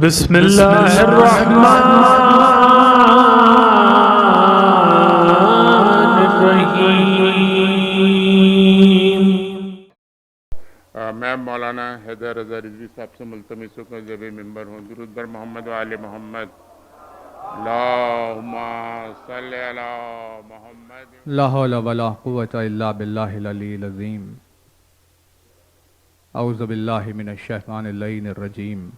بسم اللہ الرحمن الرحیم۔ میں مولانا حیدر رضا رضوی صاحب سے ملتمس ہوں کہ جب ممبر ہوں درود بر محمد و آل محمد، اللہم صلی علی محمد۔ لا حول ولا قوة الا باللہ العلی العظیم۔ اعوذ باللہ من الشیطان اللعین الرجیم۔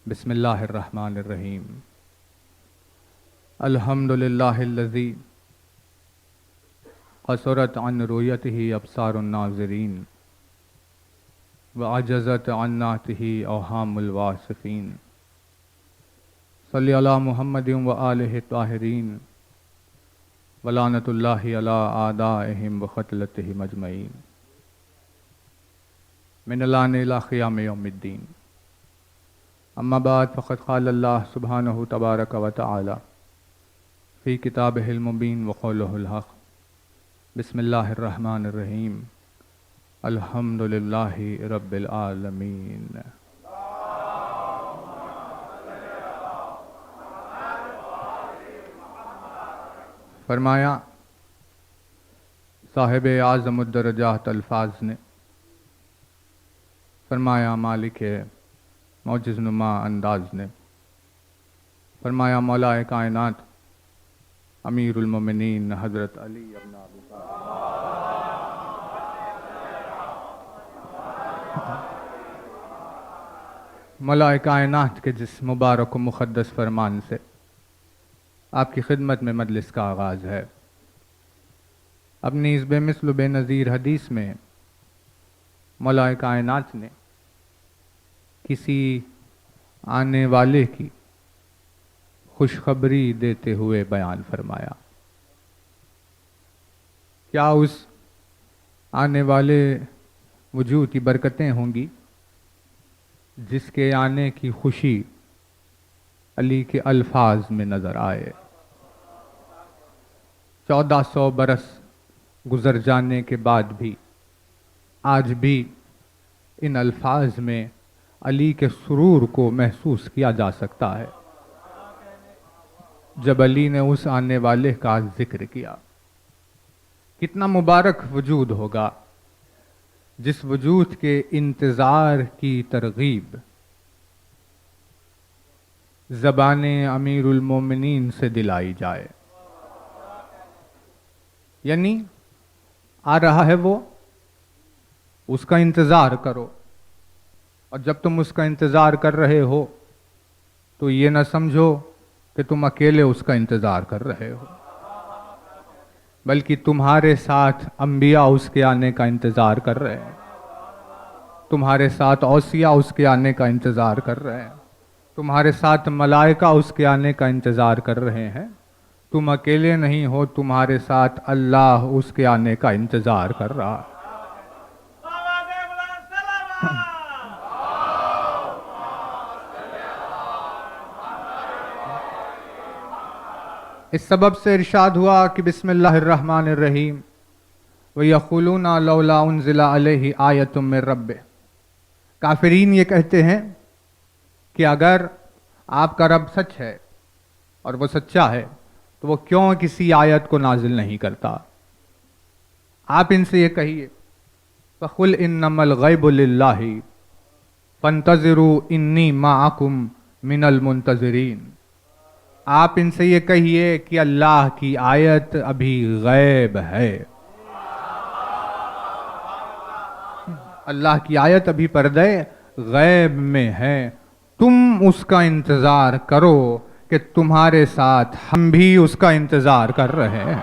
بسم اللہ الرحمن الرحیم۔ الحمد للہ الذی قصرت عن رؤیتہ ابصار الناظرین وعجزت عن نعتہ اوہام الواصفین۔ صلی علی محمد وآلہ الطاہرین ولعنت اللہ علی اعدائہم وقتلتہم اجمعین۔ من الآن الی قیام یوم الدین۔ اما بعد فقد قال اللہ سبحانہ تبارک و تعالی فی کتابہ المبین وقولہ الحق۔ بسم اللہ الرحمن الرحیم۔ الحمد للہ رب العالمین۔ فرمایا صاحب اعظم الدرجات الفاظ نے، فرمایا مالک معجز نما انداز نے، فرمایا مولا کائنات امیر المومنین حضرت علی ابن ابی طالب، مولا کائنات کے جس مبارک و مقدس فرمان سے آپ کی خدمت میں مجلس کا آغاز ہے۔ اپنی اس بے مثل و بے نظیر حدیث میں مولا کائنات نے کسی آنے والے کی خوشخبری دیتے ہوئے بیان فرمایا۔ کیا اس آنے والے وجود کی برکتیں ہوں گی جس کے آنے کی خوشی علی کے الفاظ میں نظر آئے؟ 1400 برس گزر جانے کے بعد بھی آج بھی ان الفاظ میں علی کے سرور کو محسوس کیا جا سکتا ہے۔ جب علی نے اس آنے والے کا ذکر کیا، کتنا مبارک وجود ہوگا جس وجود کے انتظار کی ترغیب زبان امیر المومنین سے دلائی جائے۔ یعنی آ رہا ہے وہ، اس کا انتظار کرو، اور جب تم اس کا انتظار کر رہے ہو تو یہ نہ سمجھو کہ تم اکیلے اس کا انتظار کر رہے ہو، بلکہ تمہارے ساتھ انبیاء اس کے آنے کا انتظار کر رہے ہیں، تمہارے ساتھ اوصیاء اس کے آنے کا انتظار کر رہے ہیں، تمہارے ساتھ ملائکہ اس کے آنے کا انتظار کر رہے ہیں۔ تم اکیلے نہیں ہو، تمہارے ساتھ اللہ اس کے آنے کا انتظار کر رہا ہے۔ اس سبب سے ارشاد ہوا کہ بسم اللہ الرحمن الرحیم وَيَقُولُونَ لَوْلَا أُنزِلَ عَلَيْهِ آیَةٌ مِّن رَّبِّهِ۔ کافرین یہ کہتے ہیں کہ اگر آپ کا رب سچ ہے اور وہ سچا ہے تو وہ کیوں کسی آیت کو نازل نہیں کرتا؟ آپ ان سے یہ کہیے فَقُلْ إِنَّمَا الْغَيْبُ لِلَّهِ فَانْتَظِرُوا إِنِّي مَعَكُمْ مِنَ الْمُنْتَظِرِينَ۔ آپ ان سے یہ کہیے کہ اللہ کی آیت ابھی غیب ہے، اللہ کی آیت ابھی پردے غیب میں ہے، تم اس کا انتظار کرو کہ تمہارے ساتھ ہم بھی اس کا انتظار کر رہے ہیں۔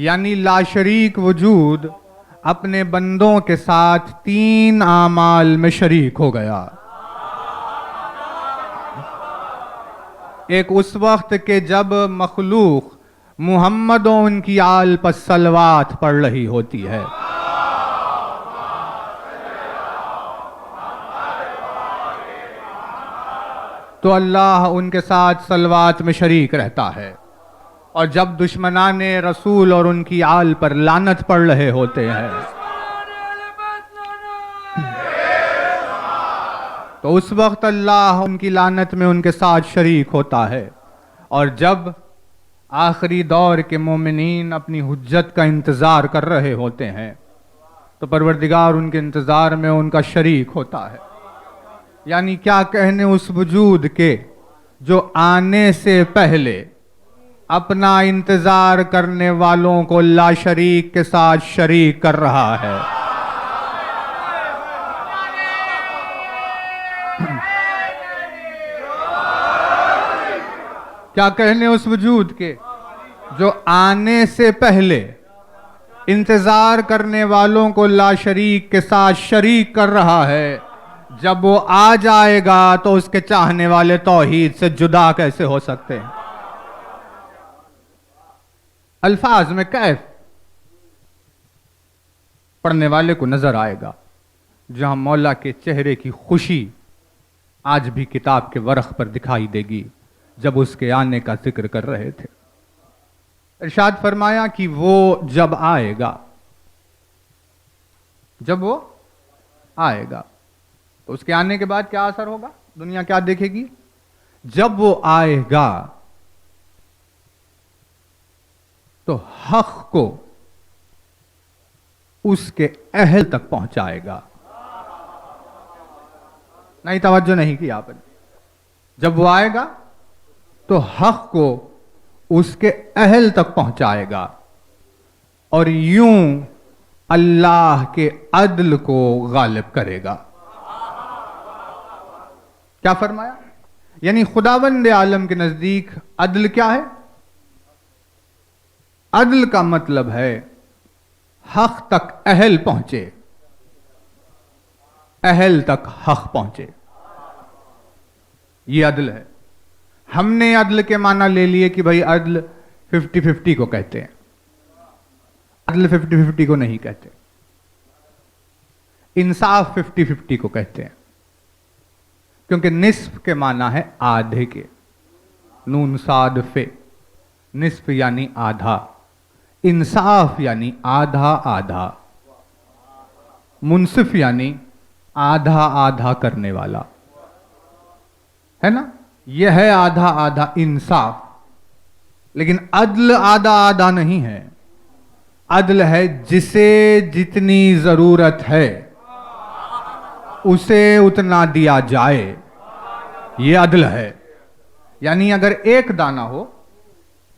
یعنی لا شریک وجود اپنے بندوں کے ساتھ 3 اعمال میں شریک ہو گیا۔ ایک اس وقت کہ جب مخلوق محمد و ان کی آل پر صلوات پڑھ رہی ہوتی ہے، تو اللہ ان کے ساتھ صلوات میں شریک رہتا ہے، اور جب دشمنان رسول اور ان کی آل پر لعنت پڑھ رہے ہوتے ہیں تو اس وقت اللہ ان کی لعنت میں ان کے ساتھ شریک ہوتا ہے، اور جب آخری دور کے مومنین اپنی حجت کا انتظار کر رہے ہوتے ہیں تو پروردگار ان کے انتظار میں ان کا شریک ہوتا ہے۔ یعنی کیا کہنے اس وجود کے جو آنے سے پہلے اپنا انتظار کرنے والوں کو لا شریک کے ساتھ شریک کر رہا ہے۔ کیا کہنے اس وجود کے جو آنے سے پہلے انتظار کرنے والوں کو لا شریک کے ساتھ شریک کر رہا ہے، جب وہ آ جائے گا تو اس کے چاہنے والے توحید سے جدا کیسے ہو سکتے ہیں؟ الفاظ میں کیف پڑھنے والے کو نظر آئے گا، جہاں مولا کے چہرے کی خوشی آج بھی کتاب کے ورق پر دکھائی دے گی جب اس کے آنے کا ذکر کر رہے تھے۔ ارشاد فرمایا کہ وہ جب آئے گا، جب وہ آئے گا تو اس کے آنے کے بعد کیا اثر ہوگا؟ دنیا کیا دیکھے گی؟ جب وہ آئے گا تو حق کو اس کے اہل تک پہنچائے گا۔ نہیں، توجہ نہیں کی آپ نے۔ جب وہ آئے گا تو حق کو اس کے اہل تک پہنچائے گا، اور یوں اللہ کے عدل کو غالب کرے گا۔ کیا فرمایا؟ یعنی خداوند عالم کے نزدیک عدل کیا ہے؟ عدل کا مطلب ہے حق تک اہل پہنچے، اہل تک حق پہنچے، یہ عدل ہے۔ ہم نے عدل کے معنی لے لیے کہ بھائی عدل 50-50 کو کہتے ہیں۔ عدل 50-50 کو نہیں کہتے، انصاف 50-50 کو کہتے ہیں، کیونکہ نصف کے معنی ہے آدھے کے، نون صاد فے، نصف یعنی آدھا، انصاف یعنی آدھا آدھا، منصف یعنی آدھا آدھا کرنے والا، ہے نا؟ یہ ہے آدھا آدھا انصاف۔ لیکن عدل آدھا آدھا نہیں ہے، عدل ہے جسے جتنی ضرورت ہے اسے اتنا دیا جائے، یہ عدل ہے۔ یعنی اگر ایک دانہ ہو،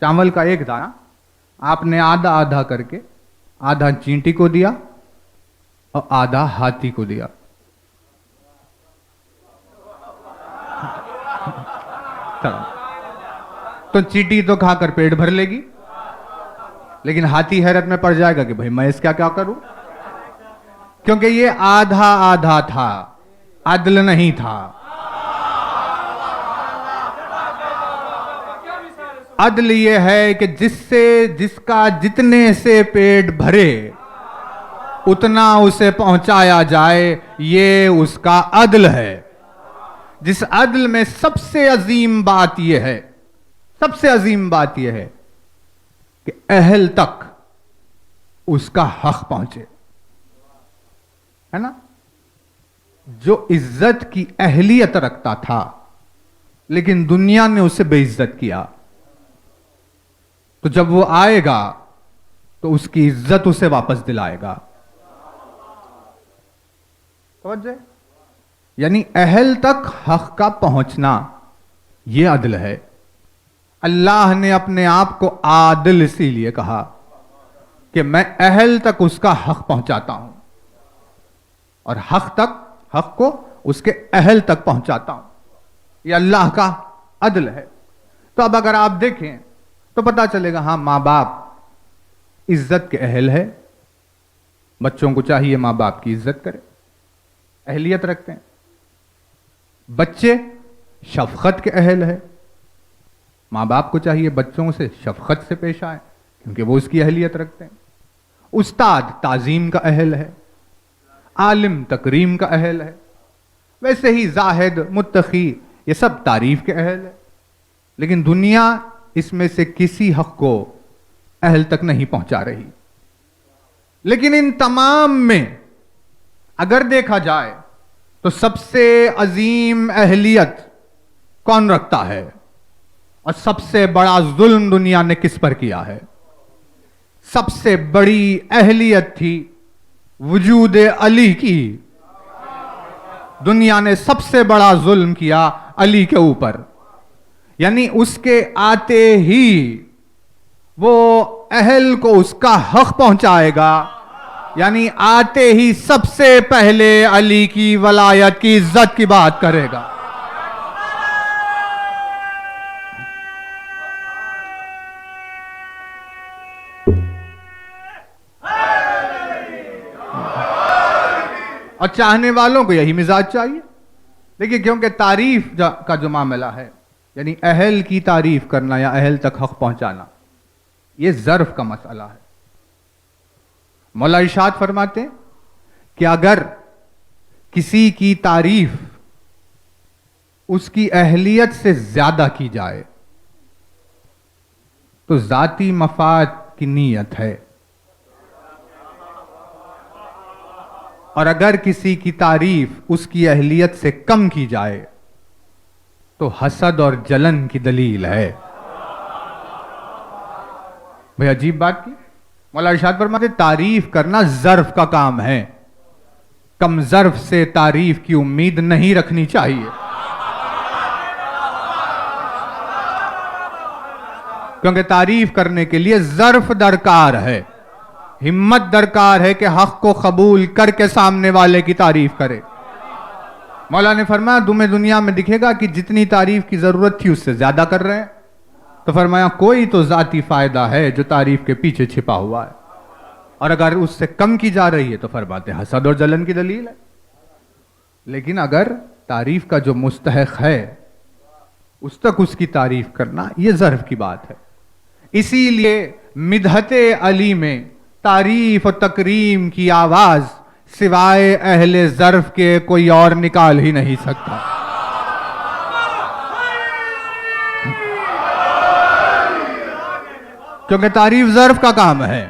چاول کا ایک دانہ، آپ نے آدھا آدھا کر کے آدھا چینٹی کو دیا اور آدھا ہاتھی کو دیا، تو چیٹی تو کھا کر پیٹ بھر لے گی، لیکن ہاتھی حیرت میں پڑ جائے گا کہ بھائی میں اس کا کیا کروں، کیونکہ یہ آدھا آدھا تھا، عدل نہیں تھا۔ عدل یہ ہے کہ جس کا جتنے سے پیٹ بھرے اتنا اسے پہنچایا جائے، یہ اس کا عدل ہے۔ جس عدل میں سب سے عظیم بات یہ ہے، سب سے عظیم بات یہ ہے کہ اہل تک اس کا حق پہنچے، ہے نا؟ جو عزت کی اہلیت رکھتا تھا لیکن دنیا نے اسے بے عزت کیا، تو جب وہ آئے گا تو اس کی عزت اسے واپس دلائے گا۔ توجہ؟ یعنی اہل تک حق کا پہنچنا یہ عدل ہے۔ اللہ نے اپنے آپ کو عادل اسی لیے کہا کہ میں اہل تک اس کا حق پہنچاتا ہوں، اور حق کو اس کے اہل تک پہنچاتا ہوں، یہ اللہ کا عدل ہے۔ تو اب اگر آپ دیکھیں تو پتا چلے گا، ہاں ماں باپ عزت کے اہل ہے، بچوں کو چاہیے ماں باپ کی عزت کرے، اہلیت رکھتے ہیں۔ بچے شفقت کے اہل ہے، ماں باپ کو چاہیے بچوں سے شفقت سے پیش آئے کیونکہ وہ اس کی اہلیت رکھتے ہیں۔ استاد تعظیم کا اہل ہے، عالم تکریم کا اہل ہے، ویسے ہی زاہد متقی یہ سب تعریف کے اہل ہے، لیکن دنیا اس میں سے کسی حق کو اہل تک نہیں پہنچا رہی۔ لیکن ان تمام میں اگر دیکھا جائے تو سب سے عظیم اہلیت کون رکھتا ہے اور سب سے بڑا ظلم دنیا نے کس پر کیا ہے؟ سب سے بڑی اہلیت تھی وجود علی کی. دنیا نے سب سے بڑا ظلم کیا علی کے اوپر، یعنی اس کے آتے ہی وہ اہل کو اس کا حق پہنچائے گا، یعنی آتے ہی سب سے پہلے علی کی ولایت کی عزت کی بات کرے گا. اور چاہنے والوں کو یہی مزاج چاہیے. دیکھیے، کیونکہ تعریف کا جو معاملہ ہے، یعنی اہل کی تعریف کرنا یا اہل تک حق پہنچانا، یہ ظرف کا مسئلہ ہے. مولا ارشاد فرماتے ہیں کہ اگر کسی کی تعریف اس کی اہلیت سے زیادہ کی جائے تو ذاتی مفاد کی نیت ہے، اور اگر کسی کی تعریف اس کی اہلیت سے کم کی جائے تو حسد اور جلن کی دلیل ہے. بھئی عجیب بات کی. مولا ارشاد فرماتے تعریف کرنا ظرف کا کام ہے، کم ظرف سے تعریف کی امید نہیں رکھنی چاہیے، کیونکہ تعریف کرنے کے لیے ظرف درکار ہے، ہمت درکار ہے کہ حق کو قبول کر کے سامنے والے کی تعریف کرے. مولا نے فرمایا تمہیں دنیا میں دکھے گا کہ جتنی تعریف کی ضرورت تھی اس سے زیادہ کر رہے ہیں، تو فرمایا کوئی تو ذاتی فائدہ ہے جو تعریف کے پیچھے چھپا ہوا ہے، اور اگر اس سے کم کی جا رہی ہے تو فرماتے حسد اور جلن کی دلیل ہے. لیکن اگر تعریف کا جو مستحق ہے اس تک اس کی تعریف کرنا، یہ ظرف کی بات ہے. اسی لیے مدحت علی میں تعریف و تکریم کی آواز سوائے اہل ظرف کے کوئی اور نکال ہی نہیں سکتا. کیونکہ تعریف ظرف کا کام ہے.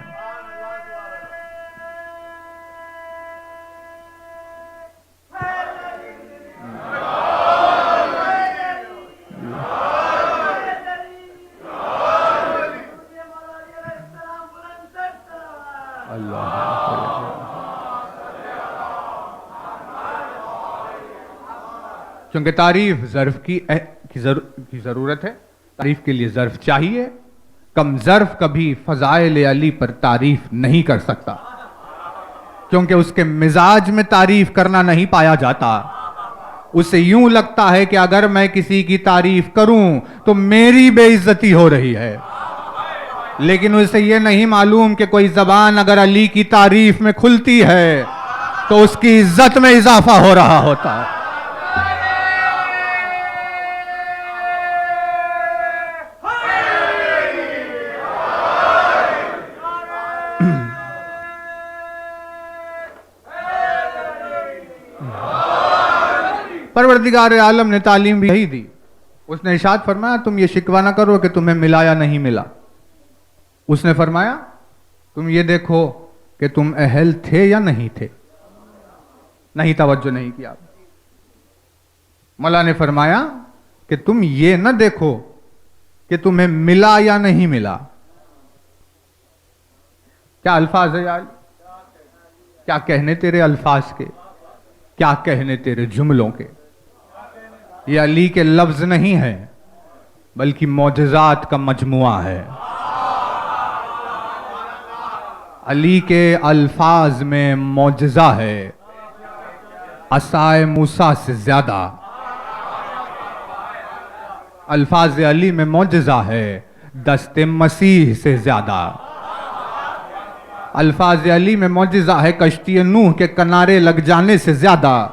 کیونکہ تعریف ظرف کی ضرورت ہے، تعریف کے لیے ظرف چاہیے. کم ظرف کبھی فضائل علی پر تعریف نہیں کر سکتا، کیونکہ اس کے مزاج میں تعریف کرنا نہیں پایا جاتا. اسے یوں لگتا ہے کہ اگر میں کسی کی تعریف کروں تو میری بے عزتی ہو رہی ہے، لیکن اسے یہ نہیں معلوم کہ کوئی زبان اگر علی کی تعریف میں کھلتی ہے تو اس کی عزت میں اضافہ ہو رہا ہوتا ہے. پروردگار عالم نے تعلیم بھی یہی دی. اس نے ارشاد فرمایا تم یہ شکوہ نہ کرو کہ تمہیں ملا یا نہیں ملا. اس نے فرمایا تم یہ دیکھو کہ تم اہل تھے یا نہیں تھے. نہیں توجہ نہیں کیا. مولا نے فرمایا کہ تم یہ نہ دیکھو کہ تمہیں ملا یا نہیں ملا. کیا الفاظ ہے یار، کیا کہنے تیرے الفاظ کے، کیا کہنے تیرے جملوں کے. یہ علی کے لفظ نہیں ہے بلکہ معجزات کا مجموعہ ہے. علی کے الفاظ میں معجزہ ہے عصائے موسیٰ سے زیادہ. الفاظ علی میں معجزہ ہے دست مسیح سے زیادہ. الفاظ علی میں معجزہ ہے کشتی نوح کے کنارے لگ جانے سے زیادہ.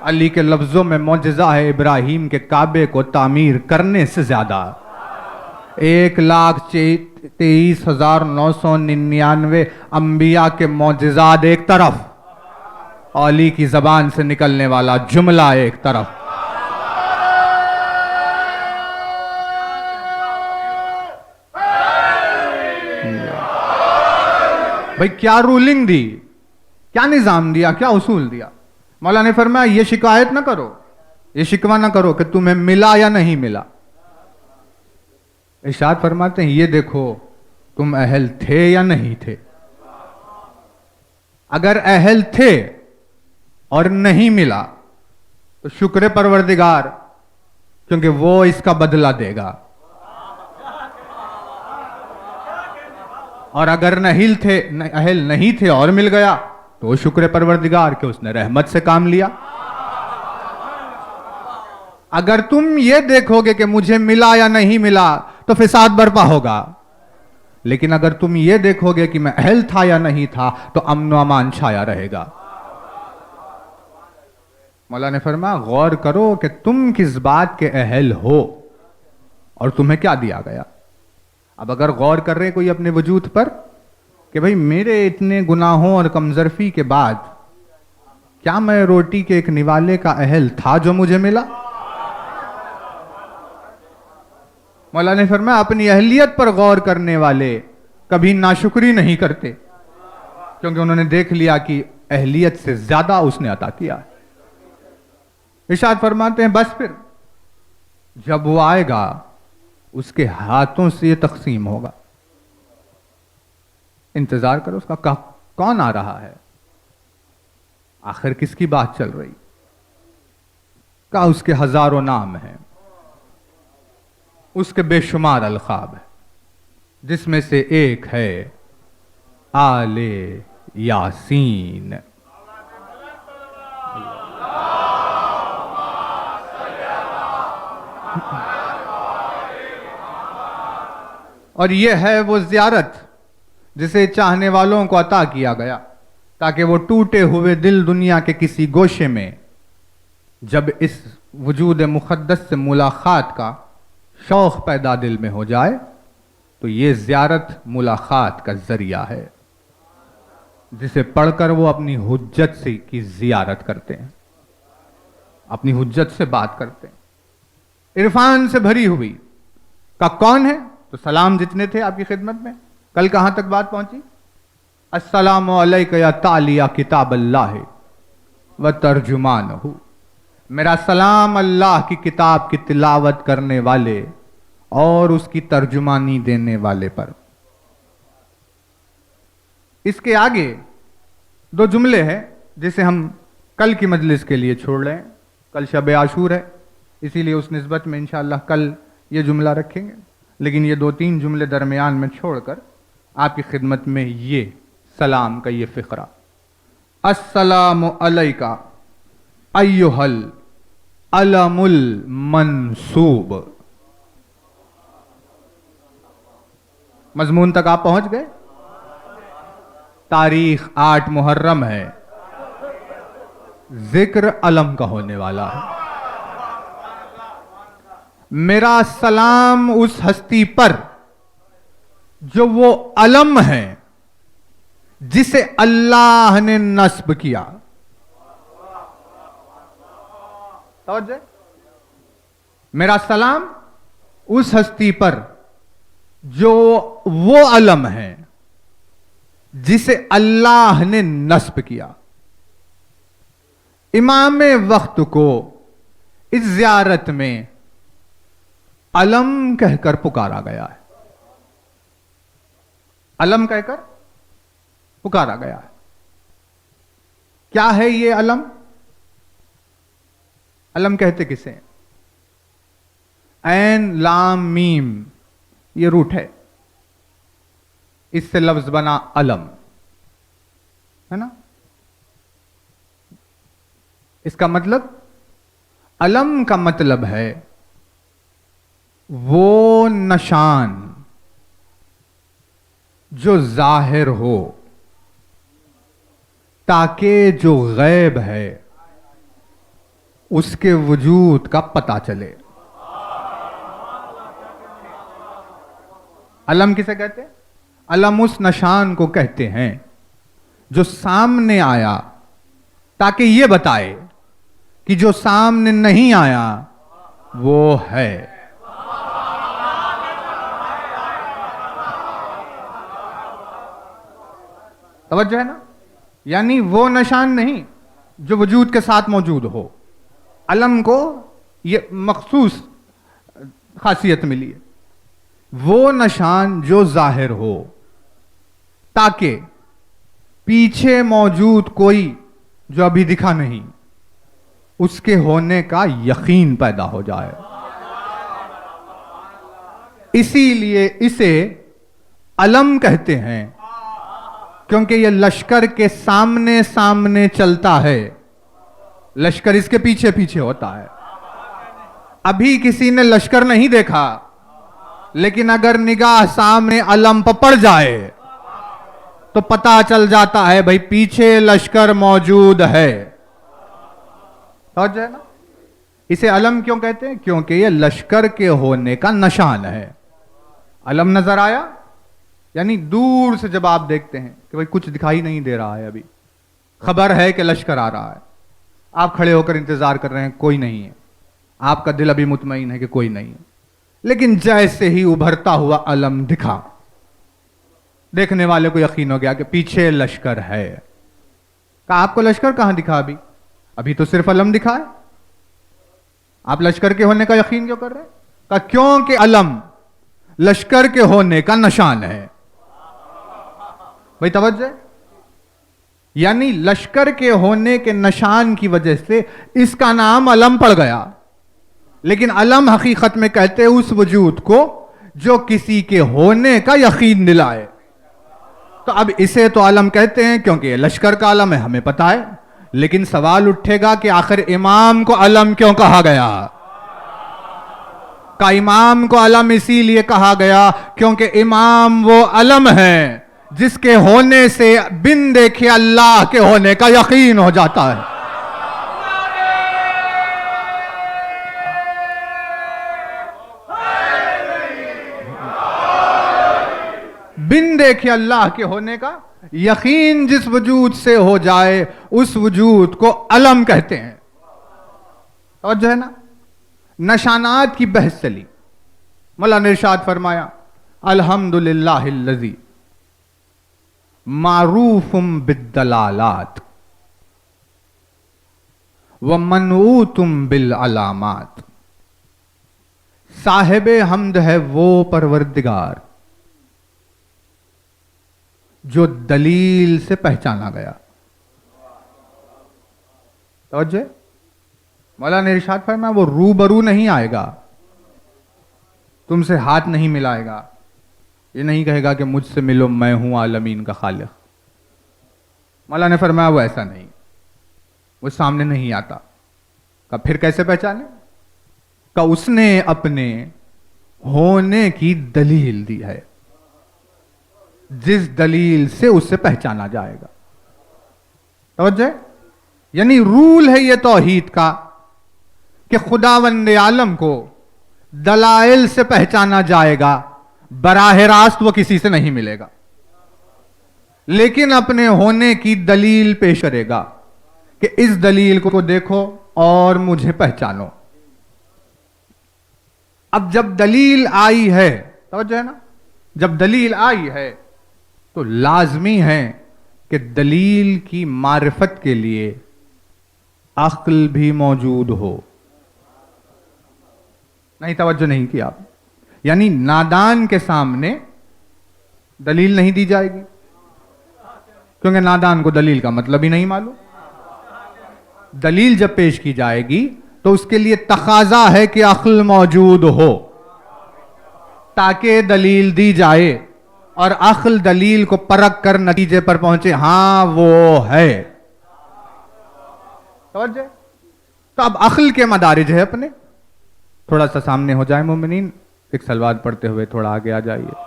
علی کے لفظوں میں معجزہ ہے ابراہیم کے کعبے کو تعمیر کرنے سے زیادہ. 1,23,999 انبیاء کے معجزات ایک طرف، علی کی زبان سے نکلنے والا جملہ ایک طرف. بھئی کیا رولنگ دی، کیا نظام دیا، کیا اصول دیا. مولا نے فرمایا یہ شکایت نہ کرو، یہ شکوہ نہ کرو کہ تمہیں ملا یا نہیں ملا. ارشاد فرماتے ہیں یہ دیکھو تم اہل تھے یا نہیں تھے. اگر اہل تھے اور نہیں ملا تو شکر پروردگار، کیونکہ وہ اس کا بدلہ دے گا. اور اگر اہل نہیں تھے اور مل گیا تو شکر پروردگار کہ اس نے رحمت سے کام لیا. اگر تم یہ دیکھو گے کہ مجھے ملا یا نہیں ملا تو فساد برپا ہوگا، لیکن اگر تم یہ دیکھو گے کہ میں اہل تھا یا نہیں تھا تو امن و امان چھایا رہے گا. مولا نے فرمایا غور کرو کہ تم کس بات کے اہل ہو اور تمہیں کیا دیا گیا. اب اگر غور کر رہے کوئی اپنے وجود پر کہ بھئی میرے اتنے گناہوں اور کمزرفی کے بعد کیا میں روٹی کے ایک نوالے کا اہل تھا جو مجھے ملا؟ مولا نے فرمایا اپنی اہلیت پر غور کرنے والے کبھی ناشکری نہیں کرتے، کیونکہ انہوں نے دیکھ لیا کہ اہلیت سے زیادہ اس نے عطا کیا. ارشاد فرماتے ہیں بس پھر جب وہ آئے گا اس کے ہاتھوں سے یہ تقسیم ہوگا. انتظار کرو اس کا کون آ رہا ہے، آخر کس کی بات چل رہی. کہا اس کے ہزاروں نام ہیں، اس کے بے شمار القاب ہیں، جس میں سے ایک ہے آل یاسین. اور یہ ہے وہ زیارت جسے چاہنے والوں کو عطا کیا گیا تاکہ وہ ٹوٹے ہوئے دل دنیا کے کسی گوشے میں جب اس وجود مقدس سے ملاقات کا شوق پیدا دل میں ہو جائے تو یہ زیارت ملاقات کا ذریعہ ہے جسے پڑھ کر وہ اپنی حجت سے کی زیارت کرتے ہیں، اپنی حجت سے بات کرتے ہیں. عرفان سے بھری ہوئی کا کون ہے تو سلام جتنے تھے آپ کی خدمت میں. کل کہاں تک بات پہنچی؟ السلام علیکہ یا تالیہ کتاب اللہ و ترجمانہ. میرا سلام اللہ کی کتاب کی تلاوت کرنے والے اور اس کی ترجمانی دینے والے پر. اس کے آگے دو جملے ہیں جسے ہم کل کی مجلس کے لیے چھوڑ رہے ہیں. کل شب عاشور ہے، اسی لیے اس نسبت میں انشاءاللہ کل یہ جملہ رکھیں گے، لیکن یہ 2-3 جملے درمیان میں چھوڑ کر آپ کی خدمت میں یہ سلام کا یہ فقرہ. السلام علیکہ ایھا العلم المنصوب. مضمون تک آپ پہنچ گئے؟ تاریخ 8 محرم ہے، ذکر علم کا ہونے والا ہے. میرا سلام اس ہستی پر جو وہ علم ہے جسے اللہ نے نصب کیا. توجہ، میرا سلام اس ہستی پر جو وہ علم ہے جسے اللہ نے نصب کیا. امام وقت کو اس زیارت میں علم کہہ کر پکارا گیا ہے، علم کہہ کر پکارا گیا ہے. کیا ہے یہ علم؟ علم کہتے کسے ہیں؟ عین لام میم یہ روٹ ہے، اس سے لفظ بنا علم ہے نا. اس کا مطلب، علم کا مطلب ہے وہ نشان جو ظاہر ہو تاکہ جو غیب ہے اس کے وجود کا پتہ چلے. علم کسے کہتے ہیں؟ علم اس نشان کو کہتے ہیں جو سامنے آیا تاکہ یہ بتائے کہ جو سامنے نہیں آیا وہ ہے. توجہ ہے نا؟ یعنی وہ نشان نہیں جو وجود کے ساتھ موجود ہو. علم کو یہ مخصوص خاصیت ملی ہے، وہ نشان جو ظاہر ہو تاکہ پیچھے موجود کوئی جو ابھی دکھا نہیں اس کے ہونے کا یقین پیدا ہو جائے. اسی لیے اسے علم کہتے ہیں، کیونکہ یہ لشکر کے سامنے سامنے چلتا ہے، لشکر اس کے پیچھے پیچھے ہوتا ہے. ابھی کسی نے لشکر نہیں دیکھا، لیکن اگر نگاہ سامنے علم پر پڑ جائے تو پتا چل جاتا ہے بھائی پیچھے لشکر موجود ہے. سمجھ جائے نا؟ اسے علم کیوں کہتے ہیں؟ کیونکہ یہ لشکر کے ہونے کا نشان ہے. علم نظر آیا یعنی دور سے جب آپ دیکھتے ہیں کہ بھائی کچھ دکھائی نہیں دے رہا ہے، ابھی خبر ہے کہ لشکر آ رہا ہے، آپ کھڑے ہو کر انتظار کر رہے ہیں، کوئی نہیں ہے، آپ کا دل ابھی مطمئن ہے کہ کوئی نہیں ہے. لیکن جیسے ہی ابھرتا ہوا علم دکھا، دیکھنے والے کو یقین ہو گیا کہ پیچھے لشکر ہے. کہا آپ کو لشکر کہاں دکھا؟ ابھی تو صرف علم دکھا ہے، آپ لشکر کے ہونے کا یقین کیوں کر رہے ہیں؟ کہا کیونکہ علم لشکر کے ہونے کا نشان ہے. بھائی توجہ، یعنی لشکر کے ہونے کے نشان کی وجہ سے اس کا نام علم پڑ گیا. لیکن علم حقیقت میں کہتے ہیں اس وجود کو جو کسی کے ہونے کا یقین دلائے. تو اب اسے تو علم کہتے ہیں کیونکہ یہ لشکر کا علم ہے، ہمیں پتا ہے. لیکن سوال اٹھے گا کہ آخر امام کو علم کیوں کہا گیا؟ کہ امام کو علم اسی لیے کہا گیا کیونکہ امام وہ علم ہے جس کے ہونے سے بن دیکھے اللہ کے ہونے کا یقین ہو جاتا ہے. بن دیکھے اللہ کے ہونے کا یقین جس وجود سے ہو جائے اس وجود کو علم کہتے ہیں. اور جو ہے نا نشانات کی بحث چلی. مولا نے ارشاد فرمایا الحمدللہ الذی معروف بالدلالات ومنعوت بالعلامات. صاحب حمد ہے وہ پروردگار جو دلیل سے پہچانا گیا. توجہ، مولا نے ارشاد فرمایا وہ روبرو نہیں آئے گا، تم سے ہاتھ نہیں ملائے گا، یہ نہیں کہے گا کہ مجھ سے ملو میں ہوں عالمین کا خالق. مولا نے فرمایا وہ ایسا نہیں، وہ سامنے نہیں آتا. کہ پھر کیسے پہچانے؟ کہ اس نے اپنے ہونے کی دلیل دی ہے جس دلیل سے اس سے پہچانا جائے گا. توجہ، یعنی رول ہے یہ توحید کا کہ خداوند عالم کو دلائل سے پہچانا جائے گا، براہ راست وہ کسی سے نہیں ملے گا، لیکن اپنے ہونے کی دلیل پیش کرے گا کہ اس دلیل کو دیکھو اور مجھے پہچانو. اب جب دلیل آئی ہے، توجہ ہے نا، جب دلیل آئی ہے تو لازمی ہے کہ دلیل کی معرفت کے لیے عقل بھی موجود ہو. نہیں توجہ نہیں کی آپ، یعنی نادان کے سامنے دلیل نہیں دی جائے گی کیونکہ نادان کو دلیل کا مطلب ہی نہیں معلوم. دلیل جب پیش کی جائے گی تو اس کے لیے تقاضا ہے کہ عقل موجود ہو تاکہ دلیل دی جائے، اور عقل دلیل کو پرکھ کر نتیجے پر پہنچے ہاں وہ ہے. توجہ، تو اب عقل کے مدارج ہے اپنے. تھوڑا سا سامنے ہو جائے مومنین، ایک صلوات پڑھتے ہوئے تھوڑا آگے آ جائیے.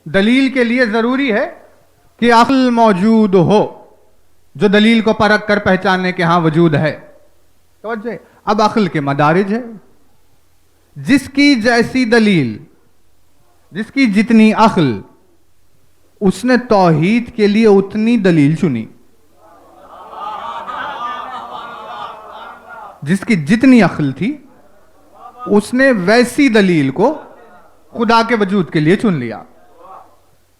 دلیل کے لیے ضروری ہے کہ عقل موجود ہو جو دلیل کو پرکھ کر پہچانے کے ہاں وجود ہے. توجہ، اب عقل کے مدارج ہے. جس کی جیسی دلیل، جس کی جتنی عقل، اس نے توحید کے لیے اتنی دلیل چنی. جس کی جتنی عقل تھی اس نے ویسی دلیل کو خدا کے وجود کے لیے چن لیا.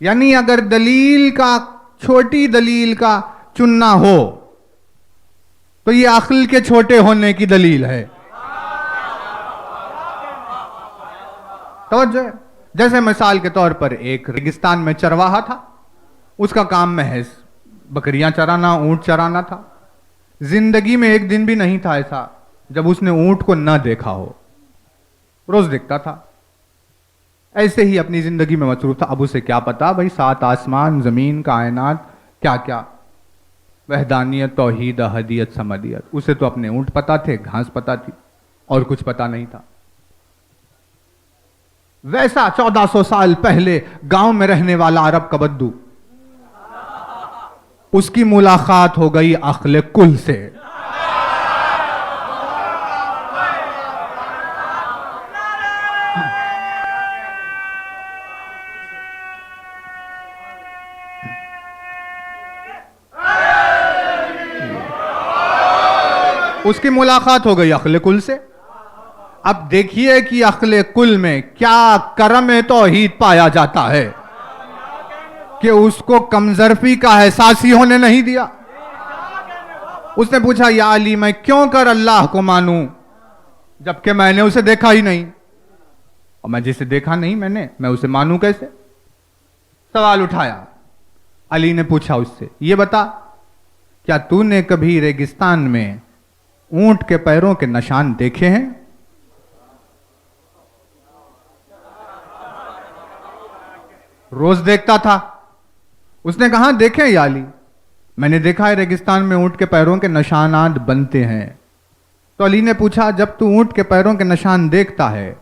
یعنی اگر دلیل کا، چھوٹی دلیل کا چننا ہو تو یہ عقل کے چھوٹے ہونے کی دلیل ہے. توجہ. جیسے مثال کے طور پر ایک ریگستان میں چرواہا تھا، اس کا کام محض بکریاں چرانا، اونٹ چرانا تھا. زندگی میں ایک دن بھی نہیں تھا ایسا جب اس نے اونٹ کو نہ دیکھا ہو. روز دیکھتا تھا، ایسے ہی اپنی زندگی میں مصروف تھا. اب اسے کیا پتا بھائی 7 آسمان، زمین، کائنات، کیا کیا، وحدانیت، توحید، احدیت، سمدیت. اسے تو اپنے اونٹ پتا تھے، گھاس پتا تھی، اور کچھ پتا نہیں تھا. ویسا 1400 سال پہلے گاؤں میں رہنے والا عرب کا بدو، اس کی ملاقات ہو گئی عقل کل سے. اس کی ملاقات ہو گئی عقل کل سے. اب دیکھیے کہ عقل کل میں کیا کرم توحید پایا جاتا ہے کہ اس کو کمظرفی کا احساس ہی ہونے نہیں دیا. اس نے پوچھا یا علی میں کیوں کر اللہ کو مانوں جبکہ میں نے اسے دیکھا ہی نہیں، اور میں جسے دیکھا نہیں میں اسے مانوں کیسے؟ سوال اٹھایا. علی نے پوچھا اس سے یہ بتا کیا تو نے کبھی ریگستان میں اونٹ کے پیروں کے نشان دیکھے ہیں؟ روز دیکھتا تھا. اس نے کہا دیکھیں یا علی، میں نے دیکھا ہے ریگستان میں اونٹ کے پیروں کے نشانات بنتے ہیں. تو علی نے پوچھا جب تو اونٹ کے پیروں کے نشان دیکھتا ہے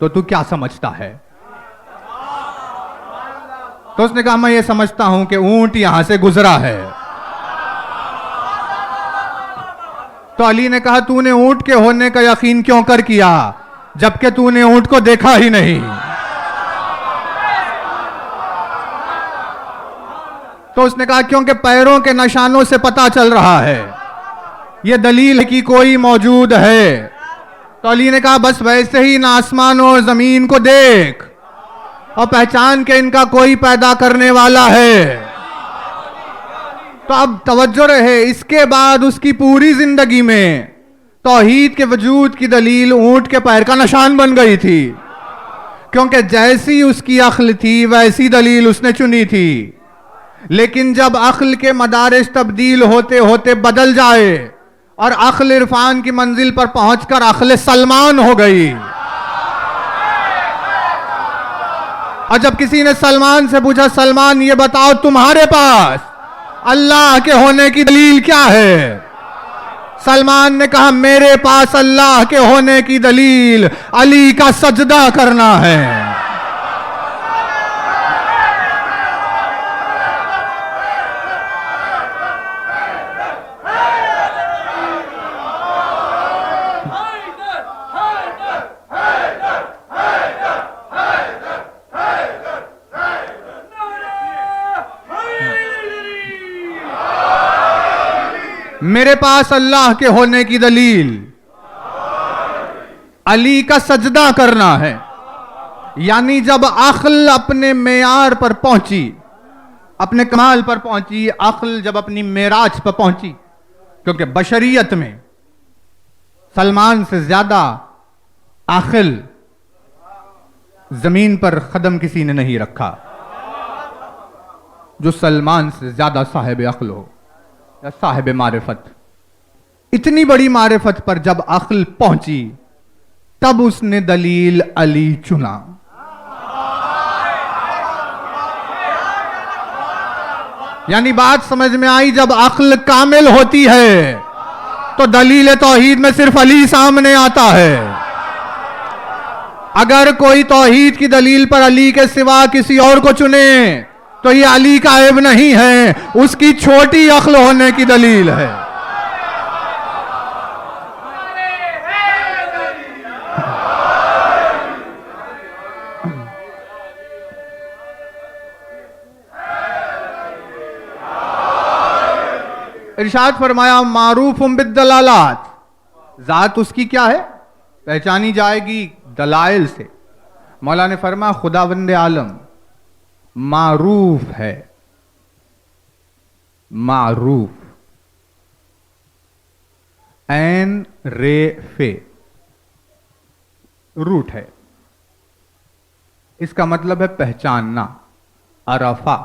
تو کیا سمجھتا ہے؟ تو اس نے کہا میں یہ سمجھتا ہوں کہ اونٹ یہاں سے گزرا ہے. تو علی نے کہا تو نے اونٹ کے ہونے کا یقین کیوں کر کیا جبکہ تو نے اونٹ کو دیکھا ہی نہیں؟ تو اس نے کہا کیونکہ پیروں کے نشانوں سے پتا چل رہا ہے یہ دلیل کی کوئی موجود ہے. تو علی نے کہا بس ویسے ہی نہ آسمان اور زمین کو دیکھ اور پہچان کہ ان کا کوئی پیدا کرنے والا ہے. تو اب توجہ رہے، اس کے بعد اس کی پوری زندگی میں توحید کے وجود کی دلیل اونٹ کے پیر کا نشان بن گئی تھی، کیونکہ جیسی اس کی عقل تھی ویسی دلیل اس نے چنی تھی. لیکن جب عقل کے مدارج تبدیل ہوتے ہوتے بدل جائے اور عقل عرفان کی منزل پر پہنچ کر عقل سلمان ہو گئی، اور جب کسی نے سلمان سے پوچھا سلمان یہ بتاؤ تمہارے پاس اللہ کے ہونے کی دلیل کیا ہے؟ سلمان نے کہا میرے پاس اللہ کے ہونے کی دلیل علی کا سجدہ کرنا ہے. میرے پاس اللہ کے ہونے کی دلیل علی کا سجدہ کرنا ہے. یعنی جب عقل اپنے معیار پر پہنچی، اپنے کمال پر پہنچی، عقل جب اپنی معراج پر پہنچی، کیونکہ بشریت میں سلمان سے زیادہ عقل زمین پر قدم کسی نے نہیں رکھا جو سلمان سے زیادہ صاحب عقل ہو یا صاحب معرفت. اتنی بڑی معرفت پر جب عقل پہنچی تب اس نے دلیل علی چنا. یعنی بات سمجھ میں آئی، جب عقل کامل ہوتی ہے تو دلیل توحید میں صرف علی سامنے آتا ہے. اگر کوئی توحید کی دلیل پر علی کے سوا کسی اور کو چنے تو یہ علی کا عیب نہیں ہے، اس کی چھوٹی عقل ہونے کی دلیل ہے. ارشاد فرمایا معروف بالدلالات، ذات اس کی کیا ہے؟ پہچانی جائے گی دلائل سے. مولا نے فرمایا خداوند عالم معروف ہے. معروف، عین رے فے روٹ ہے. اس کا مطلب ہے پہچاننا. عرفہ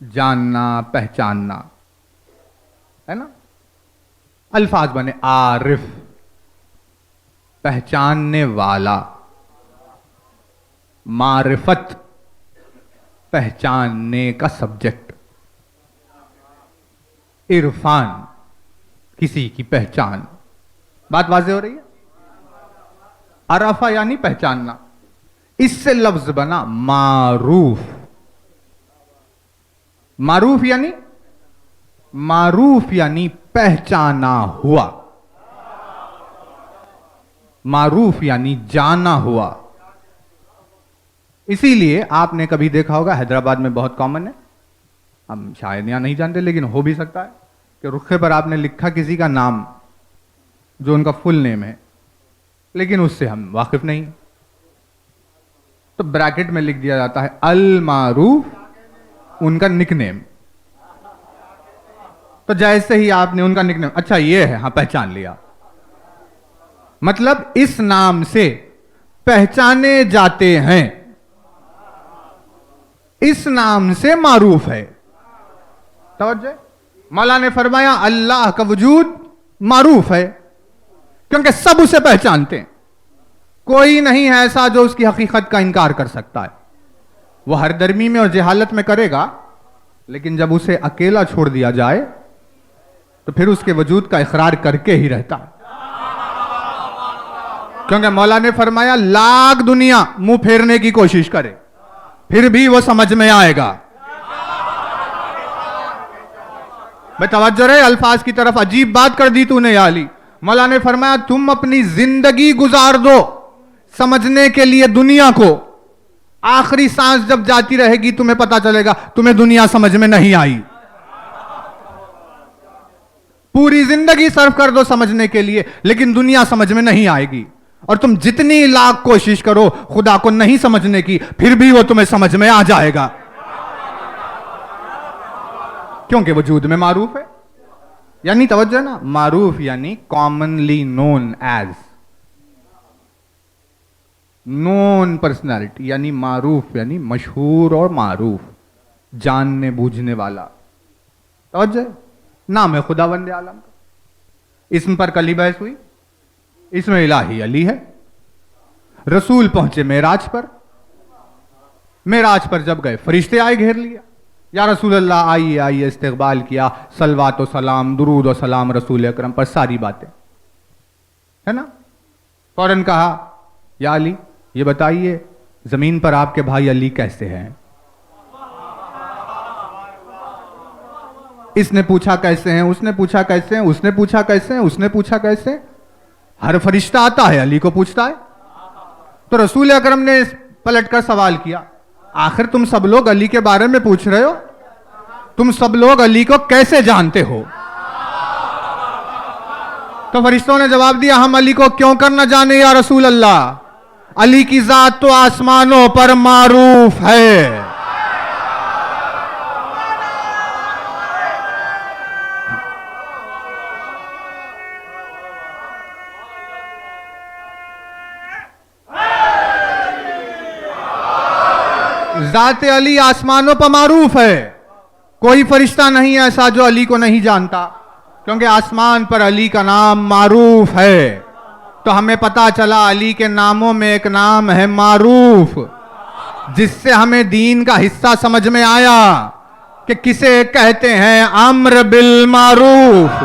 جاننا، پہچاننا ہے نا. الفاظ بنے عارف پہچاننے والا، معرفت پہچاننے کا سبجیکٹ، عرفان کسی کی پہچان. بات واضح ہو رہی ہے؟ عرفہ یعنی پہچاننا. اس سے لفظ بنا معروف. معروف یعنی پہچانا ہوا، معروف یعنی جانا ہوا. اسی لیے آپ نے کبھی دیکھا ہوگا حیدرآباد میں بہت کامن ہے، ہم شاید یہاں نہیں جانتے لیکن ہو بھی سکتا ہے کہ رخے پر آپ نے لکھا کسی کا نام جو ان کا فل نیم ہے لیکن اس سے ہم واقف نہیں، تو بریکٹ میں لکھ دیا جاتا ہے المعروف ان کا نک نیم. تو جیسے ہی آپ نے ان کا نک نیم اچھا یہ ہے، ہاں پہچان لیا. مطلب اس نام سے پہچانے جاتے ہیں، اس نام سے معروف ہے. توجہ. مولا نے فرمایا اللہ کا وجود معروف ہے کیونکہ سب اسے پہچانتے ہیں. کوئی نہیں ہے ایسا جو اس کی حقیقت کا انکار کر سکتا ہے. وہ ہر درمی میں اور جہالت میں کرے گا، لیکن جب اسے اکیلا چھوڑ دیا جائے تو پھر اس کے وجود کا اقرار کر کے ہی رہتا ہے. کیونکہ مولا نے فرمایا لاکھ دنیا منہ پھیرنے کی کوشش کرے پھر بھی وہ سمجھ میں آئے گا. بھائی توجہ رہے الفاظ کی طرف. عجیب بات کر دی تو نے یا علی. مولا نے فرمایا تم اپنی زندگی گزار دو سمجھنے کے لیے دنیا کو، آخری سانس جب جاتی رہے گی تمہیں پتا چلے گا تمہیں دنیا سمجھ میں نہیں آئی. پوری زندگی صرف کر دو سمجھنے کے لیے لیکن دنیا سمجھ میں نہیں آئے گی. اور تم جتنی لاکھ کوشش کرو خدا کو نہیں سمجھنے کی پھر بھی وہ تمہیں سمجھ میں آ جائے گا کیونکہ وجود میں معروف ہے. یعنی توجہ نا، معروف یعنی کامنلی نون ایز، نون پرسنالٹی یعنی معروف یعنی مشہور اور معروف، جاننے بوجھنے والا. توجہ. نام ہے خداوند عالم کا. اسم پر کلی بحث ہوئی. اسم الہی علی ہے. رسول پہنچے معراج پر. معراج پر جب گئے فرشتے آئے گھیر لیا، یا رسول اللہ آئیے آئیے، استقبال کیا، صلوات و سلام، درود و سلام رسول اکرم پر، ساری باتیں ہے نا. فوراً کہا یا علی یہ بتائیے زمین پر آپ کے بھائی علی کیسے ہیں؟ اس نے پوچھا کیسے ہیں، اس نے پوچھا کیسے ہیں، اس نے پوچھا کیسے ہیں، اس نے پوچھا کیسے ہیں. ہر فرشتہ آتا ہے علی کو پوچھتا ہے. تو رسول اکرم نے پلٹ کر سوال کیا آخر تم سب لوگ علی کے بارے میں پوچھ رہے ہو، تم سب لوگ علی کو کیسے جانتے ہو؟ تو فرشتوں نے جواب دیا ہم علی کو کیوں کر نہ جانے یا رسول اللہ، علی کی ذات تو آسمانوں پر معروف ہے. ذات علی آسمانوں پر معروف ہے. کوئی فرشتہ نہیں ایسا جو علی کو نہیں جانتا کیونکہ آسمان پر علی کا نام معروف ہے. تو ہمیں پتا چلا علی کے ناموں میں ایک نام ہے معروف، جس سے ہمیں دین کا حصہ سمجھ میں آیا کہ کسے کہتے ہیں امر بالمعروف.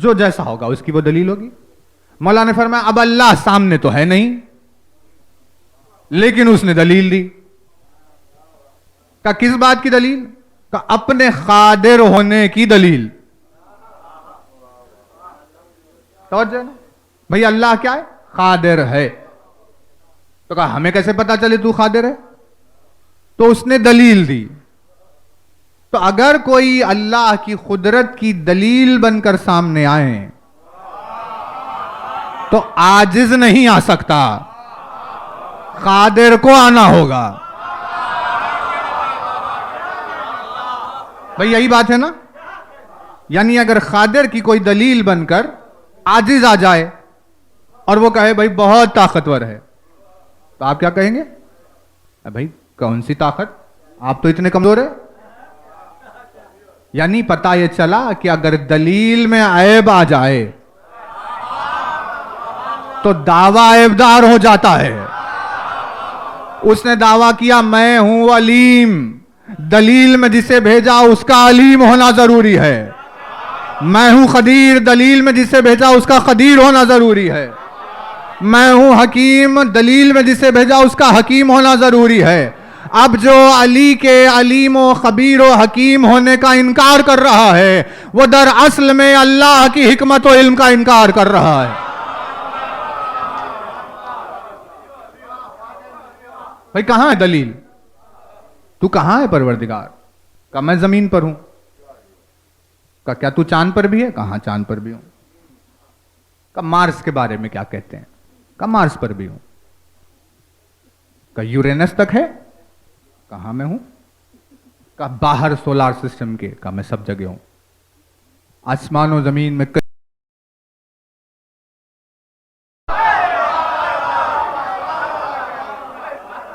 جو جیسا ہوگا اس کی وہ دلیل ہوگی. مولا نے فرمایا اب اللہ سامنے تو ہے نہیں لیکن اس نے دلیل دی. کہ کس بات کی دلیل؟ کہ اپنے قادر ہونے کی دلیل. توجہ نا بھئی اللہ کیا ہے؟ قادر ہے. تو کہا ہمیں کیسے پتا چلے تو قادر ہے؟ تو اس نے دلیل دی. تو اگر کوئی اللہ کی قدرت کی دلیل بن کر سامنے آئے تو عاجز نہیں آ سکتا، قادر کو آنا ہوگا. بھئی یہی بات ہے نا. یعنی اگر قادر کی کوئی دلیل بن کر عاجز آ جائے اور وہ کہے بھئی بہت طاقتور ہے تو آپ کیا کہیں گے؟ بھئی کون سی طاقت، آپ تو اتنے کمزور ہیں. یعنی پتہ یہ چلا کہ اگر دلیل میں عیب آ جائے تو دعویٰ عیبدار ہو جاتا ہے. اس نے دعویٰ کیا میں ہوں علیم، دلیل میں جسے بھیجا اس کا علیم ہونا ضروری ہے. میں ہوں قدیر، دلیل میں جسے بھیجا اس کا قدیر ہونا ضروری ہے. میں ہوں حکیم، دلیل میں جسے بھیجا اس کا حکیم ہونا ضروری ہے. اب جو علی کے علیم و خبیر و حکیم ہونے کا انکار کر رہا ہے وہ در اصل میں اللہ کی حکمت و علم کا انکار کر رہا ہے. بھئی کہاں ہے دلیل؟ تو کہاں ہے پروردگار؟ کہا میں زمین پر ہوں. کہا کیا تو چاند پر بھی ہے؟ کہاں چاند پر بھی ہوں. کہا مارس کے بارے میں کیا کہتے ہیں؟ کہا مارس پر بھی ہوں. کہا یورینس تک ہے؟ کہاں میں ہوں. کہا باہر سولار سسٹم کے؟ کہا میں سب جگہ ہوں. آسمان و زمین میں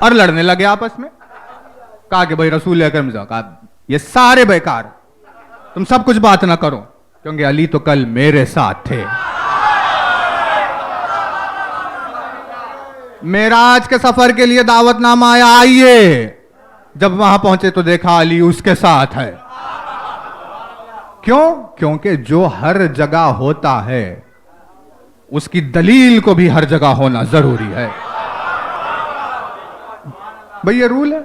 اور لڑنے لگے آپس میں. کہا کہ بھائی رسول اکرم صلی اللہ علیہ وسلم، کہا یہ سارے بیکار، تم سب کچھ بات نہ کرو کیونکہ علی تو کل میرے ساتھ تھے. معراج کے سفر کے لیے دعوت نامہ آیا، آئیے. جب وہاں پہنچے تو دیکھا علی اس کے ساتھ ہے. کیوں؟ کیونکہ جو ہر جگہ ہوتا ہے اس کی دلیل کو بھی ہر جگہ ہونا ضروری ہے. بھئی یہ رول ہے،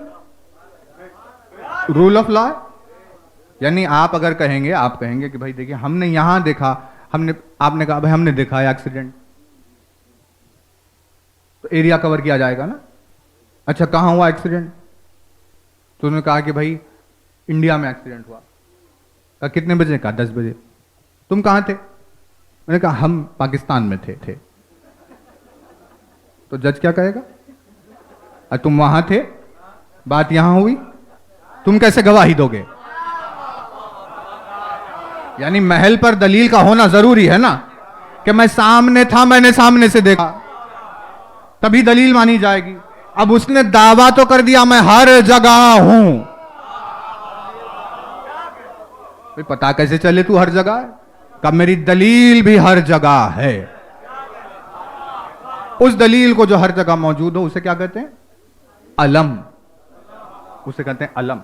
رول آف لا. یعنی آپ اگر کہیں گے، آپ کہیں گے کہ بھائی دیکھیں ہم نے یہاں دیکھا، آپ نے کہا بھائی ہم نے دیکھا ہے ایکسیڈنٹ، تو ایریا کور کیا جائے گا نا. اچھا کہاں ہوا ایکسیڈنٹ؟ تو انہوں نے کہا کہ بھائی انڈیا میں ایکسیڈنٹ ہوا. کہا کتنے بجے؟ کہا 10 بجے. تم کہاں تھے؟ میں نے کہا ہم پاکستان میں تھے. تو جج کیا کہے گا؟ تم وہاں تھے، بات یہاں ہوئی، تم کیسے گواہی دو گے؟ یعنی محل پر دلیل کا ہونا ضروری ہے نا، کہ میں سامنے تھا، میں نے سامنے سے دیکھا، تبھی دلیل مانی جائے گی. اب اس نے دعویٰ تو کر دیا میں ہر جگہ ہوں. پتا کیسے چلے تو ہر جگہ ہے؟ کہ میری دلیل بھی ہر جگہ ہے. اس دلیل کو جو ہر جگہ موجود ہو اسے کیا کہتے ہیں؟ علم. اسے کہتے ہیں علم.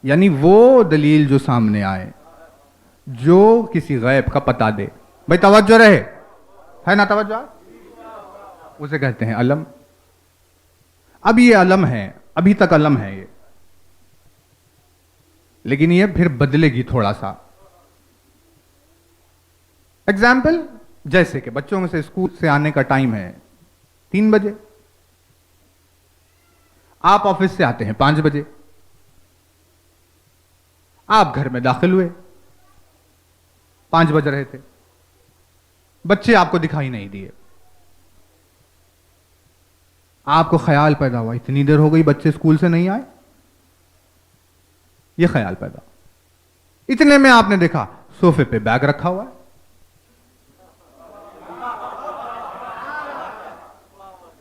یعنی وہ دلیل جو سامنے آئے، جو کسی غیب کا پتہ دے. بھئی توجہ رہے، ہے نا توجہ؟ اسے کہتے ہیں علم. اب یہ علم ہے، ابھی تک علم ہے یہ، لیکن یہ پھر بدلے گی تھوڑا سا. ایگزامپل جیسے کہ بچوں میں سے اسکول سے آنے کا ٹائم ہے 3 بجے، آپ آفس سے آتے ہیں 5 بجے. آپ گھر میں داخل ہوئے، 5 بج رہے تھے، بچے آپ کو دکھائی نہیں دیے. آپ کو خیال پیدا ہوا اتنی دیر ہو گئی بچے اسکول سے نہیں آئے. یہ خیال پیدا، اتنے میں آپ نے دیکھا صوفے پہ بیگ رکھا ہوا ہے.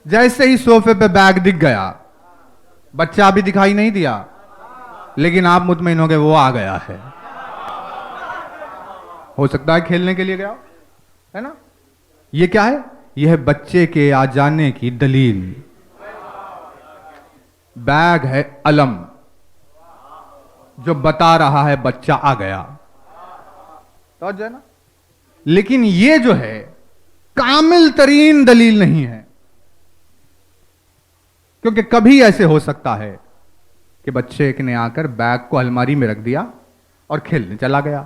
جیسے ہی صوفے پہ بیگ دکھ گیا، بچہ بھی دکھائی نہیں دیا، لیکن آپ مطمئن ہو گئے وہ آ گیا ہے. ہو سکتا ہے کھیلنے کے لیے گیا ہے نا. یہ کیا ہے؟ یہ ہے بچے کے آ جانے کی دلیل. بیگ ہے علم جو بتا رہا ہے بچہ آ گیا. توجہ ہے نا. لیکن یہ جو ہے کامل ترین دلیل نہیں ہے، کیونکہ کبھی ایسے ہو سکتا ہے کہ بچے نے آ کر بیگ کو الماری میں رکھ دیا اور کھیلنے چلا گیا،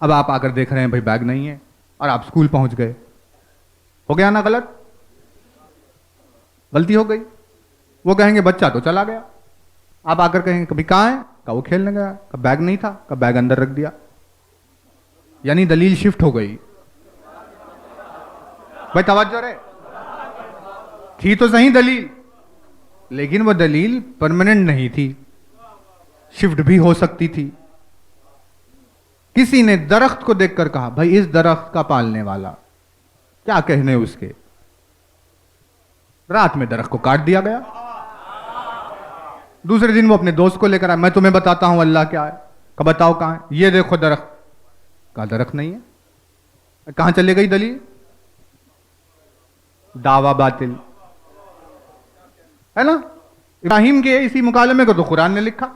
اب آپ آ کر دیکھ رہے ہیں بھائی بیگ نہیں ہے اور آپ اسکول پہنچ گئے، ہو گیا نا غلطی ہو گئی. وہ کہیں گے بچہ تو چلا گیا، آپ آ کر کہیں گے کبھی کہاں ہے، کہا وہ کھیلنے گیا، کہا بیگ نہیں تھا، کہا بیگ اندر رکھ دیا، یعنی دلیل شفٹ ہو گئی. بھائی توجہ رہے، تھی تو صحیح دلیل، لیکن وہ دلیل پرماننٹ نہیں تھی، شفٹ بھی ہو سکتی تھی. کسی نے درخت کو دیکھ کر کہا بھائی اس درخت کا پالنے والا، کیا کہنے اس کے، رات میں درخت کو کاٹ دیا گیا. دوسرے دن وہ اپنے دوست کو لے کر آیا، میں تمہیں بتاتا ہوں اللہ کیا ہے، کہ بتاؤ کہاں ہے، یہ دیکھو درخت، کہا درخت نہیں ہے. کہاں چلے گئی دلیل، دعویٰ باطل ہے نا. ابراہیم کے اسی مکالمے کو تو قرآن نے لکھا،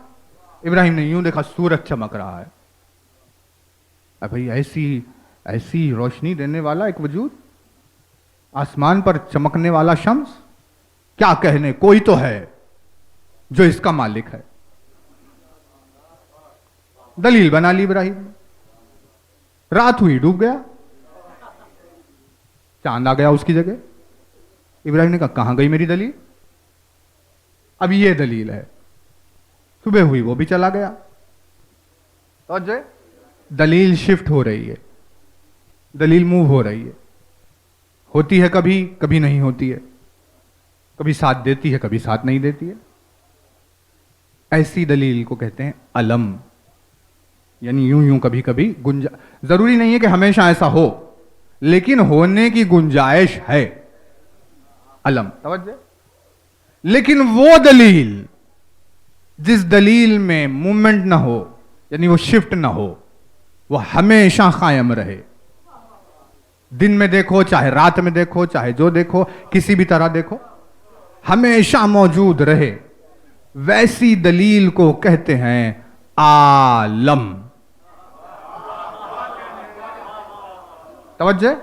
ابراہیم نے یوں دیکھا سورج چمک رہا ہے، بھائی ایسی روشنی دینے والا ایک وجود، آسمان پر چمکنے والا شمس، کیا کہنے، کوئی تو ہے جو اس کا مالک ہے. دلیل بنا لی ابراہیم نے. رات ہوئی ڈوب گیا، چاند آ گیا اس کی جگہ. ابراہیم نے کہا کہاں گئی میری دلیل، اب یہ دلیل ہے. صبح ہوئی وہ بھی چلا گیا. توجہ، دلیل شفٹ ہو رہی ہے، دلیل موو ہو رہی ہے، ہوتی ہے کبھی کبھی نہیں ہوتی ہے، کبھی ساتھ دیتی ہے کبھی ساتھ نہیں دیتی ہے. ایسی دلیل کو کہتے ہیں علم، یعنی یوں کبھی کبھی ضروری نہیں ہے کہ ہمیشہ ایسا ہو، لیکن ہونے کی گنجائش ہے، علم. توجہ. لیکن وہ دلیل جس دلیل میں مومنٹ نہ ہو، یعنی وہ شفٹ نہ ہو، وہ ہمیشہ قائم رہے، دن میں دیکھو چاہے رات میں دیکھو، چاہے جو دیکھو، کسی بھی طرح دیکھو، ہمیشہ موجود رہے، ویسی دلیل کو کہتے ہیں عالم. توجہ،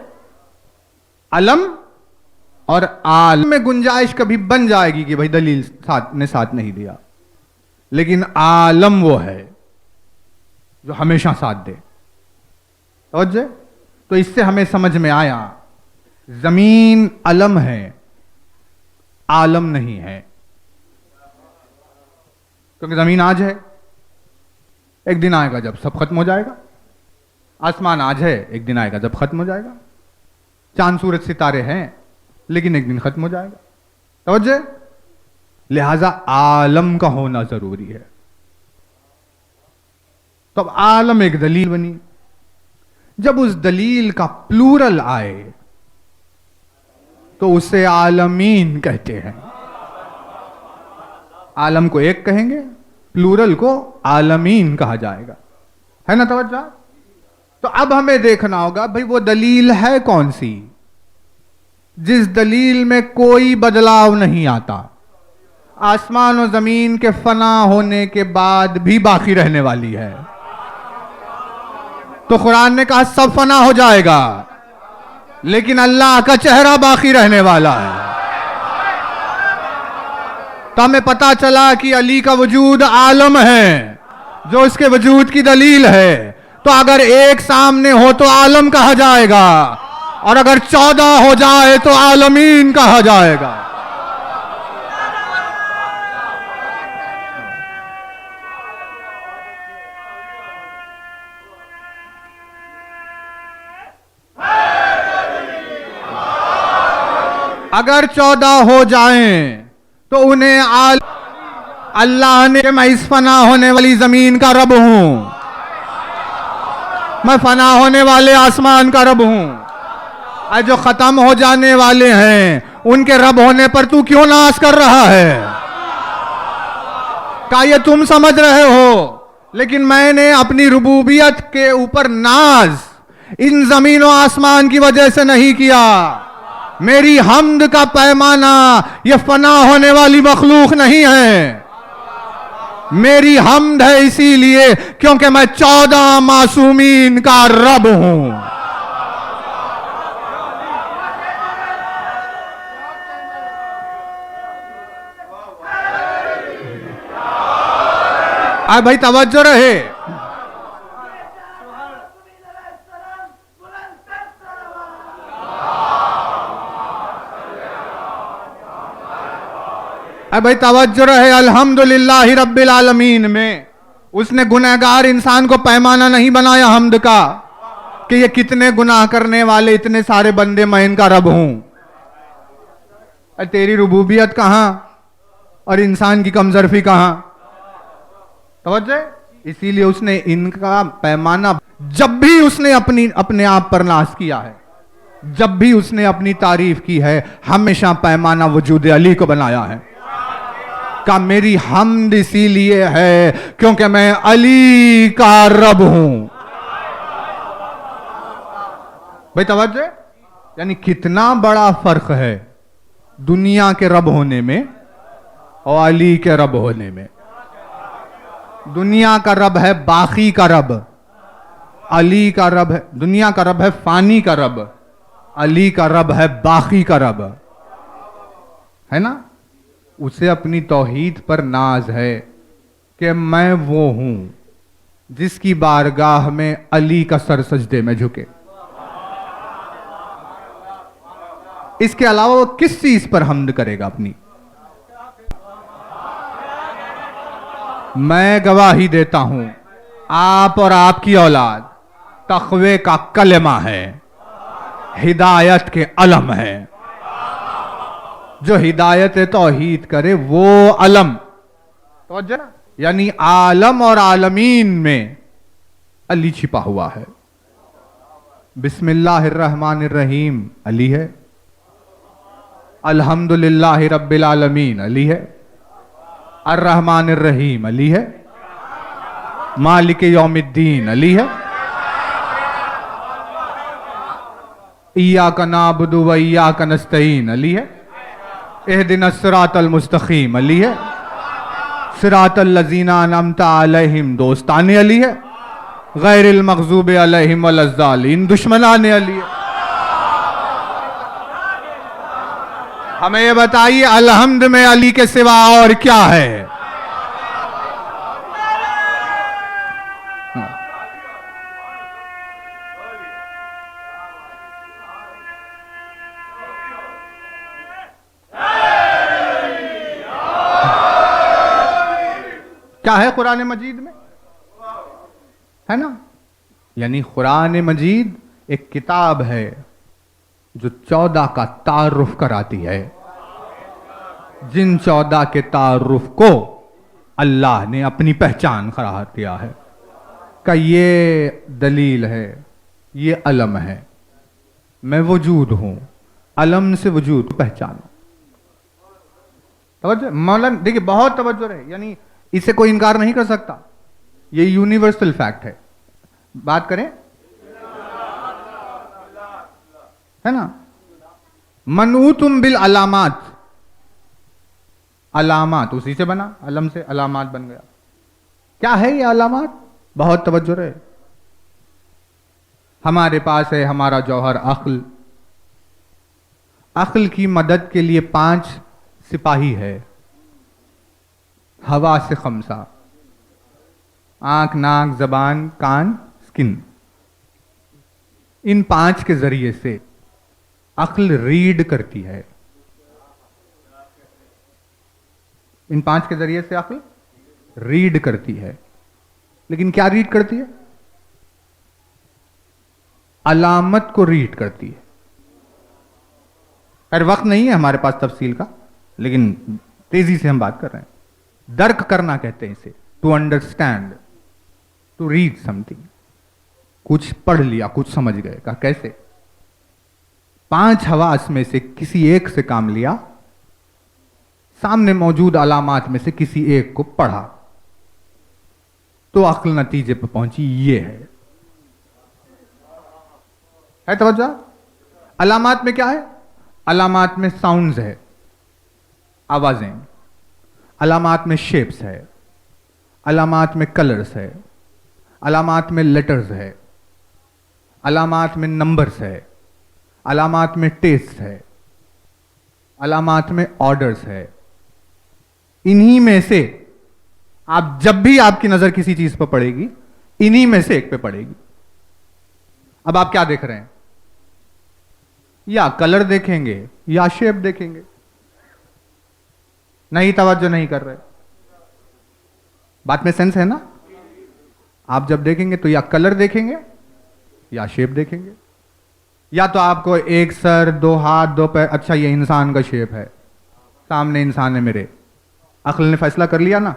علم اور عالم میں گنجائش کبھی بن جائے گی کہ بھائی دلیل نے ساتھ نہیں دیا، لیکن عالم وہ ہے جو ہمیشہ ساتھ دے. توجہ. تو اس سے ہمیں سمجھ میں آیا زمین علم ہے، عالم نہیں ہے، کیونکہ زمین آج ہے، ایک دن آئے گا جب سب ختم ہو جائے گا. آسمان آج ہے، ایک دن آئے گا جب ختم ہو جائے گا. چاند سورج ستارے ہیں، لیکن ایک دن ختم ہو جائے گا. توجہ. لہذا عالم کا ہونا ضروری ہے. تو اب عالم ایک دلیل بنی. جب اس دلیل کا پلورل آئے تو اسے عالمین کہتے ہیں. عالم کو ایک کہیں گے، پلورل کو عالمین کہا جائے گا، ہے نا. توجہ. تو اب ہمیں دیکھنا ہوگا بھئی وہ دلیل ہے کون سی جس دلیل میں کوئی بدلاؤ نہیں آتا، آسمان و زمین کے فنا ہونے کے بعد بھی باقی رہنے والی ہے. تو قرآن نے کہا سب فنا ہو جائے گا، لیکن اللہ کا چہرہ باقی رہنے والا ہے. تو ہمیں پتا چلا کہ علی کا وجود عالم ہے جو اس کے وجود کی دلیل ہے. تو اگر ایک سامنے ہو تو عالم کہا جائے گا، اور اگر 14 ہو جائے تو عالمین کہا جائے گا. اگر 14 ہو جائیں تو انہیں اللہ نے، میں اس فنا ہونے والی زمین کا رب ہوں، میں فنا ہونے والے آسمان کا رب ہوں، اور جو ختم ہو جانے والے ہیں ان کے رب ہونے پر تو کیوں ناز کر رہا ہے؟ کہا یہ تم سمجھ رہے ہو، لیکن میں نے اپنی ربوبیت کے اوپر ناز ان زمین و آسمان کی وجہ سے نہیں کیا. میری حمد کا پیمانہ یہ فنا ہونے والی مخلوق نہیں ہے. میری حمد ہے اسی لیے کیونکہ میں 14 معصومین کا رب ہوں. بھائی توجہ رہے. بھائی توجہ رہے. الحمدللہ رب العالمین میں اس نے گنہگار انسان کو پیمانہ نہیں بنایا حمد کا کہ یہ کتنے گناہ کرنے والے اتنے سارے بندے میں ان کا رب ہوں. تیری ربوبیت کہاں اور انسان کی کمظرفی کہاں؟ توجہ. اسی لیے اس نے ان کا پیمانہ جب بھی اس نے اپنے آپ پر ناز کیا ہے, جب بھی اس نے اپنی تعریف کی ہے, ہمیشہ پیمانہ وجود علی کو بنایا ہے. کہ میری حمد اسی لیے ہے کیونکہ میں علی کا رب ہوں. بھائی توجہ. یعنی کتنا بڑا فرق ہے دنیا کے رب ہونے میں اور علی کے رب ہونے میں. دنیا کا رب ہے باقی کا رب, علی کا رب ہے, دنیا کا رب ہے فانی کا رب, علی کا رب ہے باقی کا رب ہے نا. اسے اپنی توحید پر ناز ہے کہ میں وہ ہوں جس کی بارگاہ میں علی کا سر سجدے میں جھکے. اس کے علاوہ وہ کس چیز پر حمد کرے گا اپنی؟ میں گواہی دیتا ہوں آپ اور آپ کی اولاد تقوی کا کلمہ ہے, ہدایت کے علم ہے. جو ہدایت توحید کرے وہ علم. توجہ نا. یعنی عالم اور عالمین میں علی چھپا ہوا ہے. بسم اللہ الرحمن الرحیم علی ہے, الحمدللہ رب العالمین علی ہے, الرحمن الرحیم علی ہے, مالک یوم الدین علی ہے, ایاک نعبد و ایاک نستعین علی ہے, اہدنا الصراط المستقیم علی ہے, صراط الذین انعمت علیہم دوستان علی ہے, غیر المغضوب علیہم ولا الضالین دشمنان علی ہے. ہمیں یہ بتائیے الحمد میں علی کے سوا اور کیا ہے؟ کیا ہے قرآن مجید میں؟ ہے نا. یعنی قرآن مجید ایک کتاب ہے جو 14 کا تعارف کراتی ہے. جن 14 کے تعارف کو اللہ نے اپنی پہچان قرار دیا ہے کہ یہ دلیل ہے, یہ علم ہے, میں وجود ہوں, علم سے وجود کو پہچانو. توجہ مولانا دیکھیں بہت توجہ رہے. یعنی اسے کوئی انکار نہیں کر سکتا, یہ یونیورسل فیکٹ ہے. بات کریں ہے نا. منعوتم بالعلامات, علامات اسی سے بنا, علم سے علامات بن گیا. کیا ہے یہ علامات؟ بہت توجہ رہے. ہمارے پاس ہے ہمارا جوہر عقل. عقل کی مدد کے لیے 5 سپاہی ہے. حواس خمسہ, آنکھ, ناک, زبان, کان, سکن. ان 5 کے ذریعے سے عقل ریڈ کرتی ہے. ان 5 کے ذریعے سے عقل ریڈ کرتی ہے. لیکن کیا ریڈ کرتی ہے؟ علامت کو ریڈ کرتی ہے. خیر وقت نہیں ہے ہمارے پاس تفصیل کا, لیکن تیزی سے ہم بات کر رہے ہیں. درک کرنا کہتے ہیں اسے, to understand, to read something. کچھ پڑھ لیا, کچھ سمجھ گئے. کہا کیسے؟ 5 حواس میں سے کسی ایک سے کام لیا, سامنے موجود علامات میں سے کسی ایک کو پڑھا, تو عقل نتیجے پہ پہنچی یہ ہے توجہ. علامات میں کیا ہے؟ علامات میں ساؤنڈز ہے, آوازیں. علامات میں شیپس ہے, علامات میں کلرز ہے, علامات میں لیٹرز ہے, علامات میں نمبرز ہے, علامات میں ٹیسٹ ہے, علامات میں آرڈرز ہے. انہی میں سے آپ جب بھی آپ کی نظر کسی چیز پر پڑے گی انہی میں سے ایک پہ پڑے گی. اب آپ کیا دیکھ رہے ہیں؟ یا کلر دیکھیں گے یا شیپ دیکھیں گے. نہیں توجہ نہیں کر رہے. بات میں سینس ہے نا؟ آپ جب دیکھیں گے تو یا کلر دیکھیں گے یا شیپ دیکھیں گے. یا تو آپ کو ایک سر، دو ہاتھ، دو پیر، اچھا یہ انسان کا شیپ ہے، سامنے انسان ہے میرے، عقل نے فیصلہ کر لیا نا،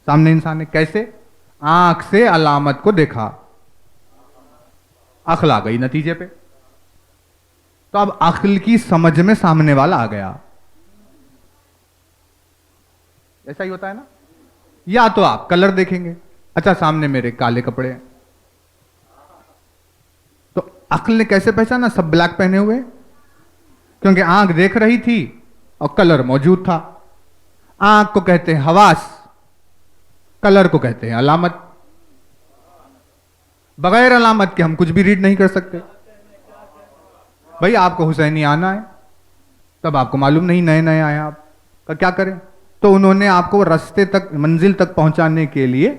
سامنے انسان ہے. کیسے؟ آنکھ سے علامت کو دیکھا، عقل آ گئی نتیجے پہ. تو اب عقل کی سمجھ میں سامنے والا آ گیا. ایسا ہی ہوتا ہے نا. یا تو آپ کلر دیکھیں گے، اچھا سامنے میرے کالے کپڑے ہیں، تو عقل نے کیسے پہچانا سب بلیک پہنے ہوئے؟ کیونکہ آنکھ دیکھ رہی تھی اور کلر موجود تھا. آنکھ کو کہتے ہیں حواس، کلر کو کہتے ہیں علامت. بغیر علامت کے ہم کچھ بھی ریڈ نہیں کر سکتے. بھائی آپ کو حسینی آنا ہے، تب آپ کو معلوم نہیں، نئے نئے آئے آپ کا کیا کریں؟ تو انہوں نے آپ کو رستے تک، منزل تک پہنچانے کے لیے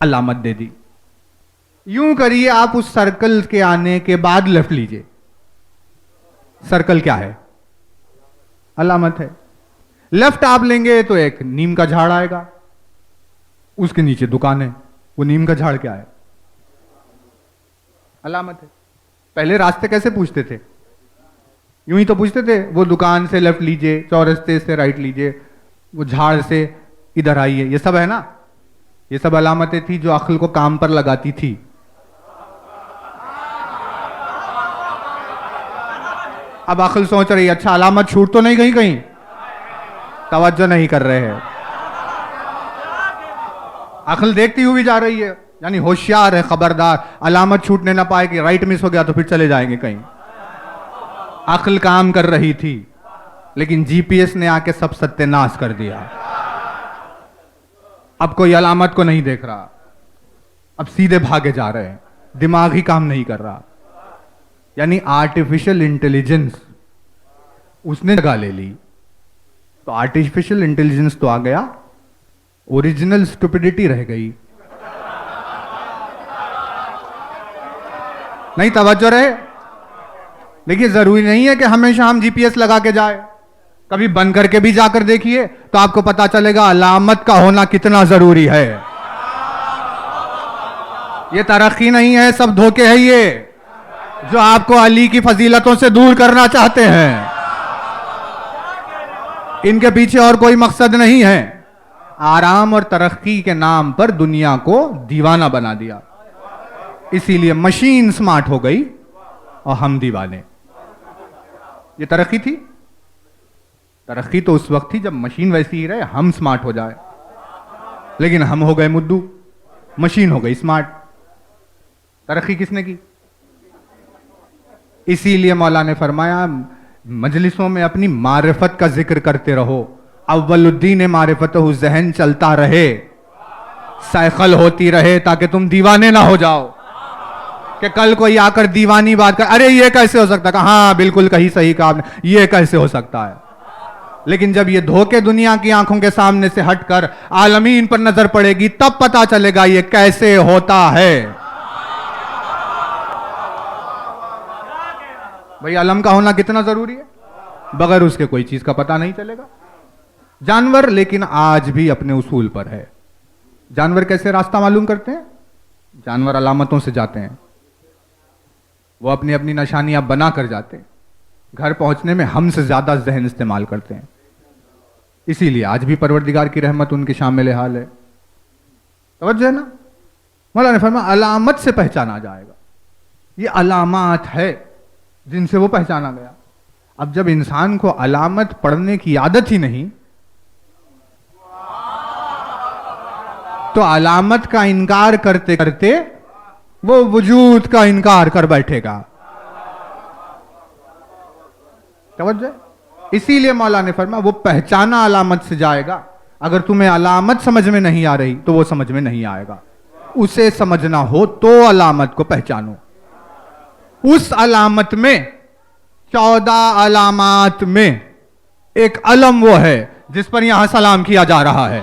علامت دے دی. یوں کریے، آپ اس سرکل کے آنے کے بعد لیفٹ لیجئے. سرکل کیا ہے؟ علامت ہے. لیفٹ آپ لیں گے تو ایک نیم کا جھاڑ آئے گا، اس کے نیچے دکان ہے. وہ نیم کا جھاڑ کیا ہے؟ علامت ہے. پہلے راستے کیسے پوچھتے تھے؟ یوں ہی تو پوچھتے تھے. وہ دکان سے لیفٹ لیجئے، چورستے سے رائٹ لیجئے، وہ جھاڑ سے ادھر آئیے. یہ سب ہے نا، یہ سب علامتیں تھی جو عقل کو کام پر لگاتی تھی. اب عقل سوچ رہی ہے اچھا علامت چھوٹ تو نہیں گئی کہیں؟ توجہ نہیں کر رہے ہیں. عقل دیکھتی ہوئی جا رہی ہے، یعنی ہوشیار ہے، خبردار، علامت چھوٹنے نہ پائے کہ رائٹ مس ہو گیا تو پھر چلے جائیں گے کہیں. عقل کام کر رہی تھی، لیکن جی پی ایس نے آ کے سب ستیہ ناش کر دیا. اب کوئی علامت کو نہیں دیکھ رہا، اب سیدھے بھاگے جا رہے ہیں، دماغ ہی کام نہیں کر رہا. یعنی آرٹیفیشل انٹیلیجنس اس نے جگہ لے لی. تو آرٹیفیشل انٹیلیجنس تو آ گیا، اوریجنل اسٹوپیڈیٹی رہ گئی. نہیں توجہ رہے. لیکن ضروری نہیں ہے کہ ہمیشہ ہم جی پی ایس لگا کے جائے. کبھی بند کر کے بھی جا کر دیکھیے تو آپ کو پتا چلے گا علامت کا ہونا کتنا ضروری ہے. یہ ترقی نہیں ہے، سب دھوکے ہیں یہ جو آپ کو علی کی فضیلتوں سے دور کرنا چاہتے ہیں. ان کے پیچھے اور کوئی مقصد نہیں ہے. آرام اور ترقی کے نام پر دنیا کو دیوانہ بنا دیا. اسی لیے مشین سمارٹ ہو گئی اور ہم دیوانے. یہ ترقی تھی؟ ترقی تو اس وقت تھی جب مشین ویسی ہی رہے، ہم سمارٹ ہو جائے. لیکن ہم ہو گئے مدو، مشین ہو گئی سمارٹ. ترقی کس نے کی؟ اسی لیے مولا نے فرمایا مجلسوں میں اپنی معرفت کا ذکر کرتے رہو. اول الدین معرفت ہو، ذہن چلتا رہے، سائیکل ہوتی رہے، تاکہ تم دیوانے نہ ہو جاؤ کہ کل کوئی آ کر دیوانی بات کر، ارے یہ کیسے ہو سکتا ہے؟ ہاں بالکل کہیں صحیح کہا آپ نے، یہ کیسے ہو سکتا ہے. لیکن جب یہ دھوکے دنیا کی آنکھوں کے سامنے سے ہٹ کر عالمین پر نظر پڑے گی تب پتا چلے گا یہ کیسے ہوتا ہے. بھئی علم کا ہونا کتنا ضروری ہے، بغیر اس کے کوئی چیز کا پتہ نہیں چلے گا. جانور لیکن آج بھی اپنے اصول پر ہے. جانور کیسے راستہ معلوم کرتے ہیں؟ جانور علامتوں سے جاتے ہیں. وہ اپنی اپنی نشانیاں بنا کر جاتے ہیں. گھر پہنچنے میں ہم سے زیادہ ذہن استعمال کرتے ہیں. اسی لیے آج بھی پروردگار کی رحمت ان کے شامل حال ہے. توجہ ہے نا؟ مولا نے فرمایا علامت سے پہچانا جائے گا. یہ علامات ہے جن سے وہ پہچانا گیا. اب جب انسان کو علامت پڑھنے کی عادت ہی نہیں تو علامت کا انکار کرتے کرتے وہ وجود کا انکار کر بیٹھے گا. توجہ. اسی لیے مولا نے فرمایا وہ پہچانا علامت سے جائے گا. اگر تمہیں علامت سمجھ میں نہیں آ رہی تو وہ سمجھ میں نہیں آئے گا. اسے سمجھنا ہو تو علامت کو پہچانو. اس علامت میں 14 علامات میں ایک علم وہ ہے جس پر یہاں سلام کیا جا رہا ہے.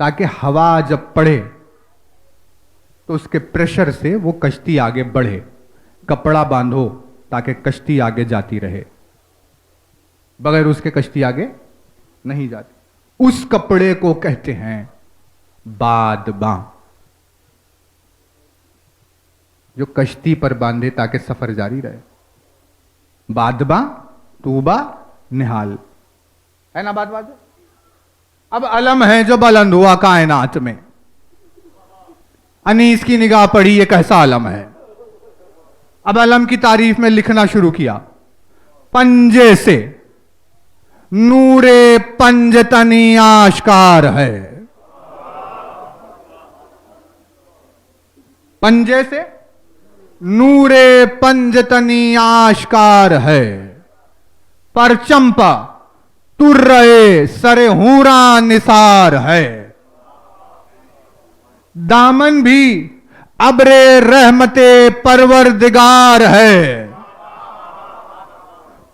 تاکہ ہوا جب پڑے تو اس کے پریشر سے وہ کشتی آگے بڑھے. کپڑا باندھو تاکہ کشتی آگے جاتی رہے, بغیر اس کے کشتی آگے نہیں جاتی. اس کپڑے کو کہتے ہیں بادباں, جو کشتی پر باندھے تاکہ سفر جاری رہے. بادباں, طوبہ, نہال, ہے نا بات بات. اب علم ہے جو بلند ہوا کائنات میں. انیس کی نگاہ پڑی, یہ کیسا علم ہے. اب علم کی تعریف میں لکھنا شروع کیا. پنجے سے نور پنجتنی آشکار ہے. پنجے سے نور پنجتنی آشکار ہے. پرچم پا تر رہے سر ہورا نثار ہے. دامن بھی ابر رحمت پروردگار ہے.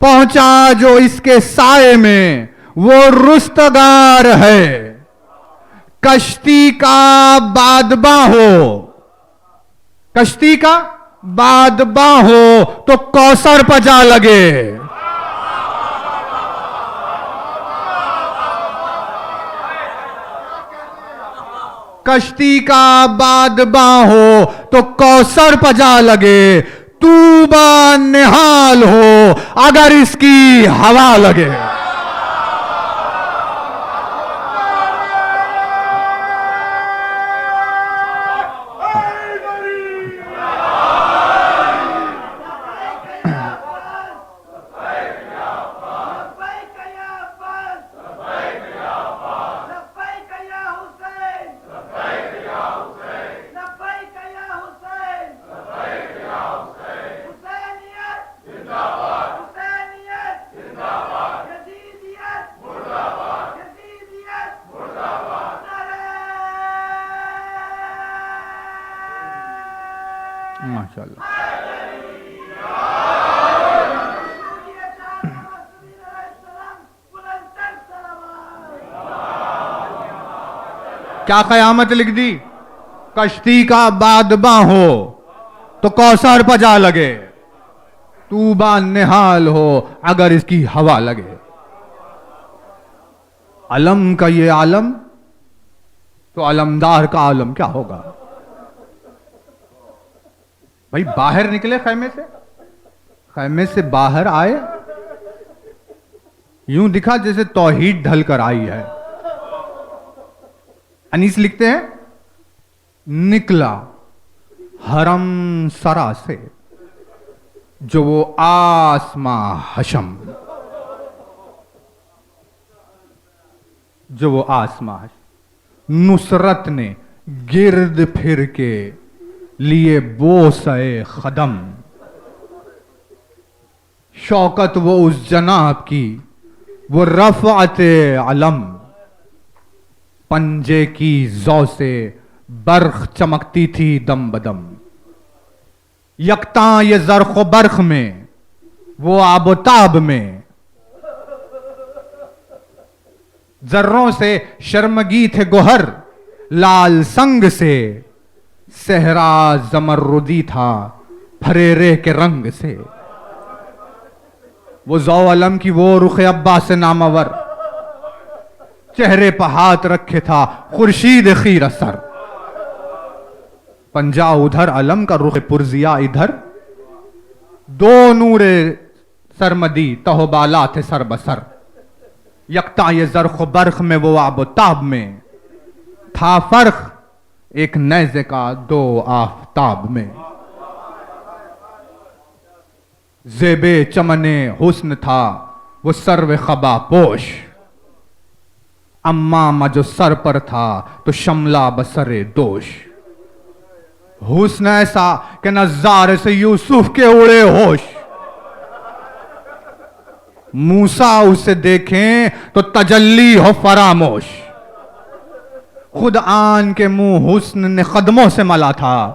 پہنچا جو اس کے سائے میں وہ رستگار ہے. کشتی کا بادباں ہو, کشتی کا بادباں ہو تو کوثر پہ جا لگے. کشتی کا بادباں ہو تو کوثر پہ جا لگے. طوبہ نہال ہو اگر اس کی ہوا لگے. ماشاءاللہ. کیا قیامت لکھ دی. کشتی کا بادباں ہو تو کوثر پہ جا لگے. طوبہ نہال ہو اگر اس کی ہوا لگے. علم کا یہ عالم تو علمدار کا عالم کیا ہوگا. بھائی باہر نکلے خیمے سے, خیمے سے باہر آئے, یوں دکھا جیسے توحید ڈھل کر آئی ہے. انیس لکھتے ہیں نکلا حرم سرا سے جو وہ آسماں حشم, جو وہ آسماں حشم. نصرت نے گرد پھر کے لیے بوسے خدم. شوکت وہ اس جناب کی وہ رفعت علم. پنجے کی زو سے برق چمکتی تھی دم بدم. یکتاں یہ زرق و برق میں وہ آب و تاب میں. ذروں سے شرمگی تھے گوہر لال سنگ سے. صحرا زمردی تھا پھریرے کے رنگ سے. وہ ذو علم کی وہ رخ عباس نامور. چہرے پہ ہاتھ رکھے تھا خورشید خیرہ سر. پنجا ادھر علم کا رخ پرزیا ادھر. دو نور سرمدی تہو بالا تھے سر بسر. یکتا یہ زرق و برق میں وہ آب و تاب میں. تھا فرق ایک نیزے کا دو آفتاب میں. زیب چمن حسن تھا وہ سرو خبا پوش. امامہ جو سر پر تھا تو شملہ بسر دوش. حسن ایسا کہ نظارے سے یوسف کے اڑے ہوش. موسیٰ اسے دیکھیں تو تجلی ہو فراموش. خود آن کے منہ حسن نے قدموں سے ملا تھا.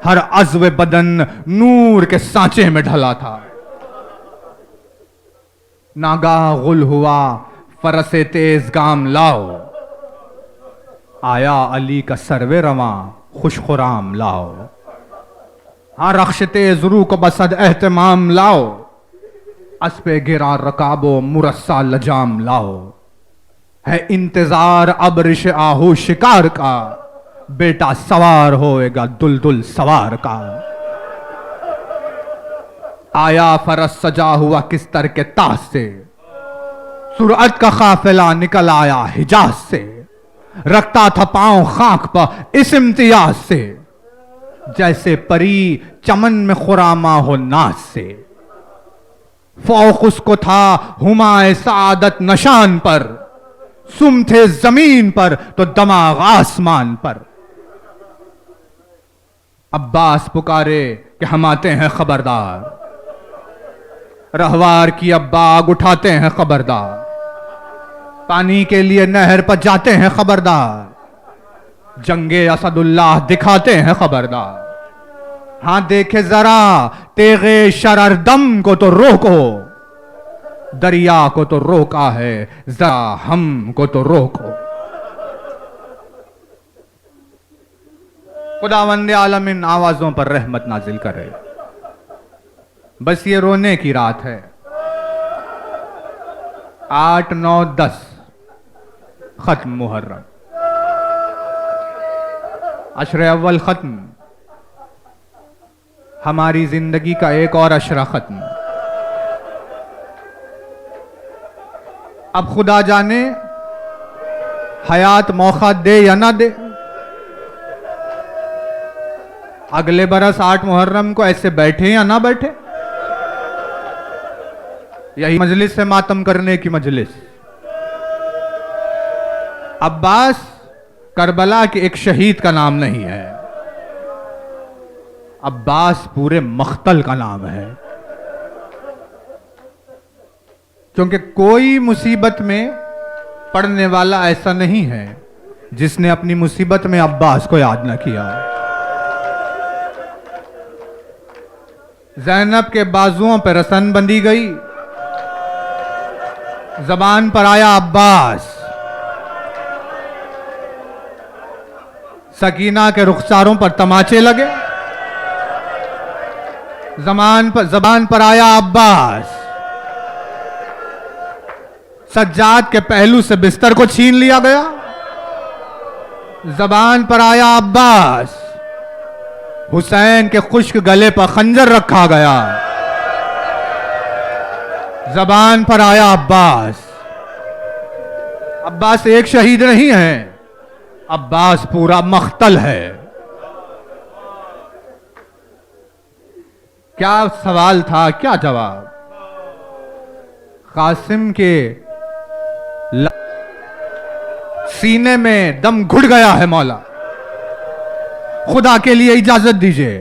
ہر عضو بدن نور کے سانچے میں ڈھلا تھا. ناگاہ غل ہوا فرس تیز گام لاؤ. آیا علی کا سرو رواں خوش خرام لاؤ، ہاں رخشتے ضرو کو بسد اہتمام لاؤ، اسب گرا رکاب و مرصع لجام لاؤ، ہے انتظار ابرش آہو شکار کا، بیٹا سوار ہوئے گا دلدل سوار کا، آیا فرس سجا ہوا کستر کے تاج سے، سرعت کا قافلہ نکل آیا حجاز سے، رکھتا تھا پاؤں خاک پر اس امتیاز سے، جیسے پری چمن میں خرامہ ہو ناز سے، فوق اس کو تھا ہمائے سعادت نشان پر، سم تھے زمین پر تو دماغ آسمان پر، عباس پکارے کہ ہم آتے ہیں خبردار، رہوار کی اب باغ اٹھاتے ہیں خبردار، پانی کے لیے نہر پر جاتے ہیں خبردار، جنگ اسد اللہ دکھاتے ہیں خبردار، ہاں دیکھے ذرا تیغ شرر دم کو تو روکو، دریا کو تو روکا ہے ذرا ہم کو تو روکو۔ خداوند عالم ان آوازوں پر رحمت نازل کرے۔ بس یہ رونے کی رات ہے۔ 8، 9، 10 ختم محرم، عشر اول ختم، ہماری زندگی کا ایک اور عشرہ ختم۔ اب خدا جانے حیات موقع دے یا نہ دے، اگلے برس 8 محرم کو ایسے بیٹھے یا نہ بیٹھے، یہی مجلس ہے ماتم کرنے کی مجلس۔ عباس کربلا کے ایک شہید کا نام نہیں ہے، عباس پورے مقتل کا نام ہے، کیونکہ کوئی مصیبت میں پڑنے والا ایسا نہیں ہے جس نے اپنی مصیبت میں عباس کو یاد نہ کیا۔ زینب کے بازوؤں پہ رسن بندھی گئی، زبان پر آیا عباس، سکینہ کے رخساروں پر تماچے لگے، زبان پر آیا عباس، سجاد کے پہلو سے بستر کو چھین لیا گیا، زبان پر آیا عباس، حسین کے خشک گلے پر خنجر رکھا گیا، زبان پر آیا عباس۔ عباس ایک شہید نہیں ہے، عباس پورا مقتل ہے۔ کیا سوال تھا، کیا جواب؟ قاسم کے سینے میں دم گھٹ گیا ہے، مولا خدا کے لیے اجازت دیجئے۔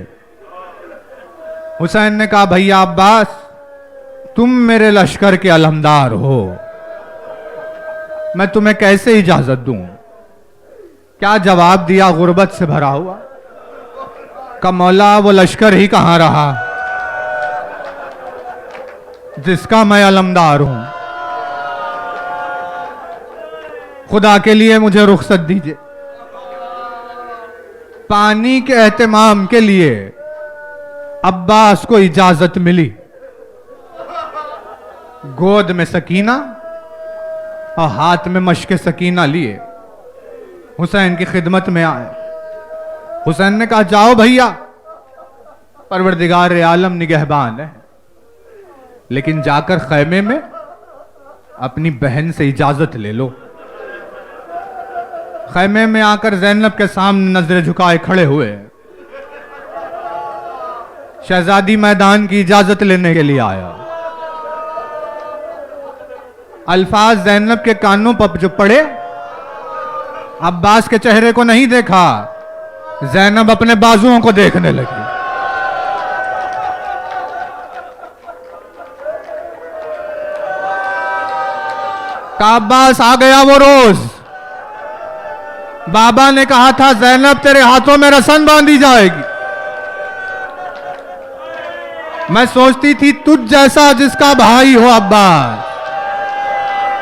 حسین نے کہا بھیا عباس، تم میرے لشکر کے علمدار ہو، میں تمہیں کیسے اجازت دوں؟ کیا جواب دیا غربت سے بھرا ہوا؟ کہ مولا وہ لشکر ہی کہاں رہا جس کا میں علمدار ہوں، خدا کے لیے مجھے رخصت دیجئے۔ پانی کے اہتمام کے لیے عباس کو اجازت ملی، گود میں سکینہ اور ہاتھ میں مشق سکینہ لیے حسین کی خدمت میں آئے۔ حسین نے کہا جاؤ بھیا، پروردگار عالم نگہبان ہے، لیکن جا کر خیمے میں اپنی بہن سے اجازت لے لو۔ خیمے میں آ کر زینب کے سامنے نظر جھکائے کھڑے ہوئے، شہزادی میدان کی اجازت لینے کے لیے آیا۔ الفاظ زینب کے کانوں پر جو پڑے، عباس کے چہرے کو نہیں دیکھا، زینب اپنے بازوؤں کو دیکھنے لگی۔ کہ عباس آ گیا وہ روز، بابا نے کہا تھا زینب تیرے ہاتھوں میں رسن باندھی جائے گی، میں سوچتی تھی تجھ جیسا جس کا بھائی ہو عباس،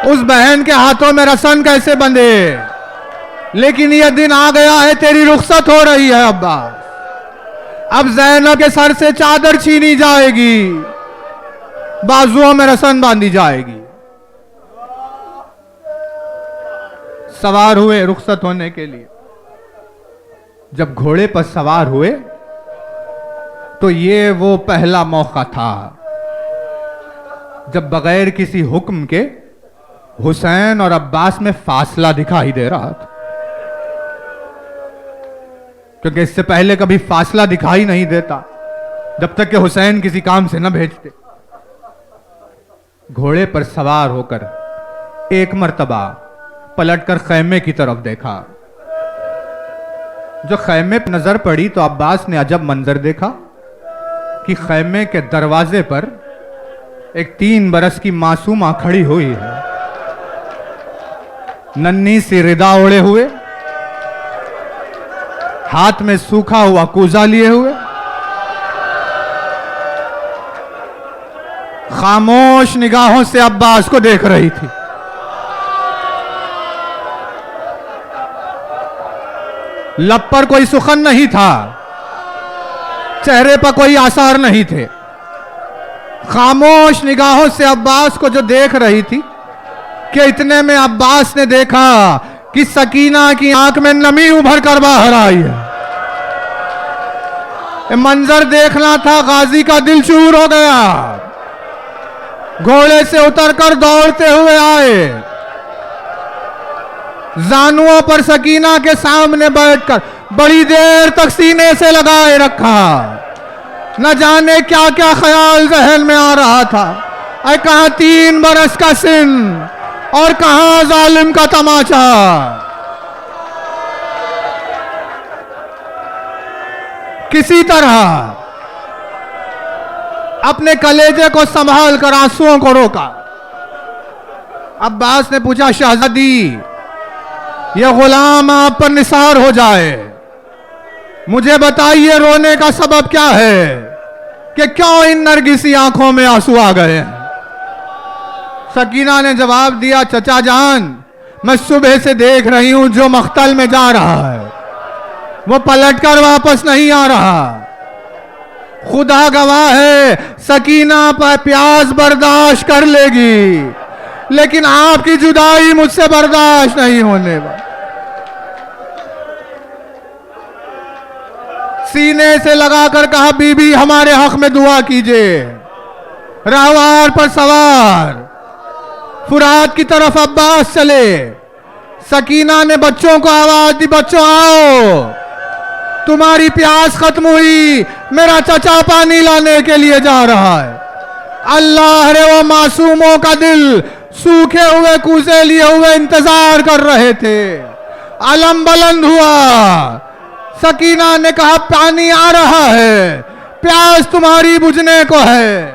اس بہن کے ہاتھوں میں رسن کیسے بندھے، لیکن یہ دن آ گیا ہے، تیری رخصت ہو رہی ہے عباس. اب زینب کے سر سے چادر چھینی جائے گی، بازوؤں میں رسن باندھی جائے گی. سوار ہوئے رخصت ہونے کے لیے. جب گھوڑے پر سوار ہوئے تو یہ وہ پہلا موقع تھا جب بغیر کسی حکم کے حسین اور عباس میں فاصلہ دکھائی دے رہا تھا، کیونکہ اس سے پہلے کبھی فاصلہ دکھائی نہیں دیتا جب تک کہ حسین کسی کام سے نہ بھیجتے. گھوڑے پر سوار ہو کر ایک مرتبہ پلٹ کر خیمے کی طرف دیکھا. جو خیمے پر نظر پڑی تو عباس نے عجب منظر دیکھا کہ خیمے کے دروازے پر ایک 3 برس کی معصومہ کھڑی ہوئی ہے، ننھی سی ردا اوڑے ہوئے، ہاتھ میں سوکھا ہوا کوزہ لیے ہوئے، خاموش نگاہوں سے عباس کو دیکھ رہی تھی. لب پر کوئی سخن نہیں تھا، چہرے پر کوئی آثار نہیں تھے. خاموش نگاہوں سے عباس کو جو دیکھ رہی تھی کہ اتنے میں عباس نے دیکھا کہ سکینہ کی آنکھ میں نمی ابھر کر باہر آئی ہے. منظر دیکھنا تھا، غازی کا دل چور ہو گیا. گھوڑے سے اتر کر دوڑتے ہوئے آئے، زانوؤں پر سکینہ کے سامنے بیٹھ کر بڑی دیر تک سینے سے لگائے رکھا. نہ جانے کیا کیا خیال ذہن میں آ رہا تھا. اے کہاں 3 برس کا سن اور کہاں ظالم کا تماچا. کسی طرح اپنے کلیجے کو سنبھال کر آنسوؤں کو روکا. عباس نے پوچھا، شہزادی یہ غلام آپ پر نثار ہو جائے، مجھے بتائیے رونے کا سبب کیا ہے کہ کیوں ان نرگسی آنکھوں میں آنسو آ گئے ہیں؟ سکینہ نے جواب دیا، چچا جان میں صبح سے دیکھ رہی ہوں جو مقتل میں جا رہا ہے وہ پلٹ کر واپس نہیں آ رہا. خدا گواہ ہے سکینہ پر پیاس برداشت کر لے گی، لیکن آپ کی جدائی مجھ سے برداشت نہیں ہونے والی. سینے سے لگا کر کہا، بی بی ہمارے حق میں دعا کیجئے. راہوار پر سوار فرات کی طرف عباس چلے. سکینہ نے بچوں کو آواز دی، بچوں آؤ، تمہاری پیاس ختم ہوئی، میرا چچا پانی لانے کے لیے جا رہا ہے. اللہ رے وہ معصوموں کا دل سوکھے ہوئے کوزے لیے ہوئے انتظار کر رہے تھے. علم بلند ہوا. سکینہ نے کہا، پانی آ رہا ہے، پیاس تمہاری بجھنے کو ہے.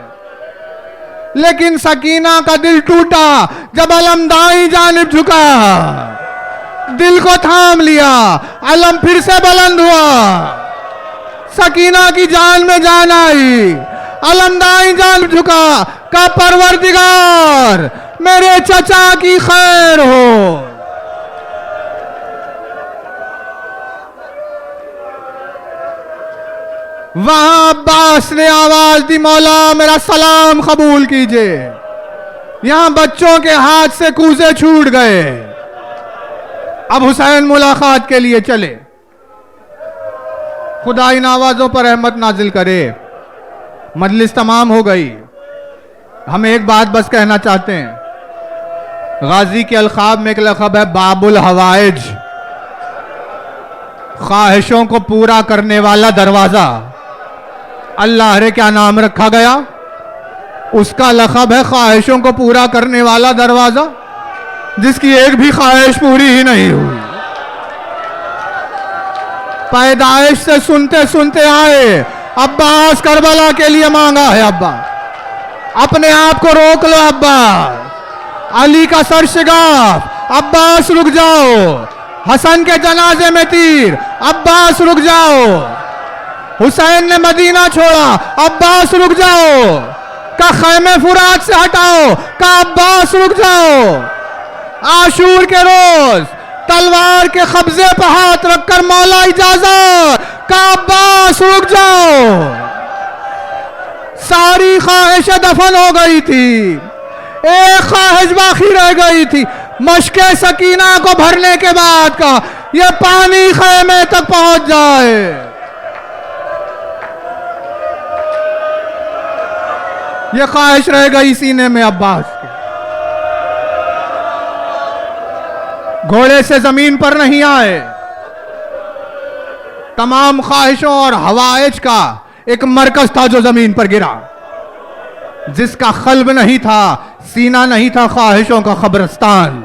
لیکن سکینہ کا دل ٹوٹا جب علم دائیں جانب جھکا، دل کو تھام لیا. علم پھر سے بلند ہوا، سکینہ کی جان میں جان آئی. علم دائیں جانب جھکا، کہا پروردگار میرے چچا کی خیر ہو. وہاں عباس نے آواز دی، مولا میرا سلام قبول کیجئے. یہاں بچوں کے ہاتھ سے کوزے چھوٹ گئے. اب حسین ملاقات کے لیے چلے. خدا ان آوازوں پر رحمت نازل کرے. مجلس تمام ہو گئی. ہم ایک بات بس کہنا چاہتے ہیں، غازی کے القاب میں ایک لقب ہے باب الحوائج، خواہشوں کو پورا کرنے والا دروازہ. اللہ رے کیا نام رکھا گیا؟ اس کا لقب ہے خواہشوں کو پورا کرنے والا دروازہ، جس کی ایک بھی خواہش پوری ہی نہیں ہوئی. پیدائش سے سنتے سنتے آئے، عباس کربلا کے لیے مانگا ہے. ابا اپنے آپ کو روک لو. عباس علی کا سر شگاف، عباس رک جاؤ. حسن کے جنازے میں تیر، عباس رک جاؤ. حسین نے مدینہ چھوڑا، عباس رک جاؤ. کا خیمے فرات سے ہٹاؤ، کا عباس رک جاؤ. عاشور کے روز تلوار کے قبضے پہ ہاتھ رکھ کر مولا اجازت کا عباس رک جاؤ. ساری خواہشیں دفن ہو گئی تھی, ایک خواہش باقی رہ گئی تھی, مشک سکینہ کو بھرنے کے بعد کا یہ پانی خیمے تک پہنچ جائے. یہ خواہش رہ گئی سینے میں عباس کے. گھوڑے سے زمین پر نہیں آئے, تمام خواہشوں اور ہوائج کا ایک مرکز تھا جو زمین پر گرا, جس کا قلب نہیں تھا, سینہ نہیں تھا, خواہشوں کا قبرستان.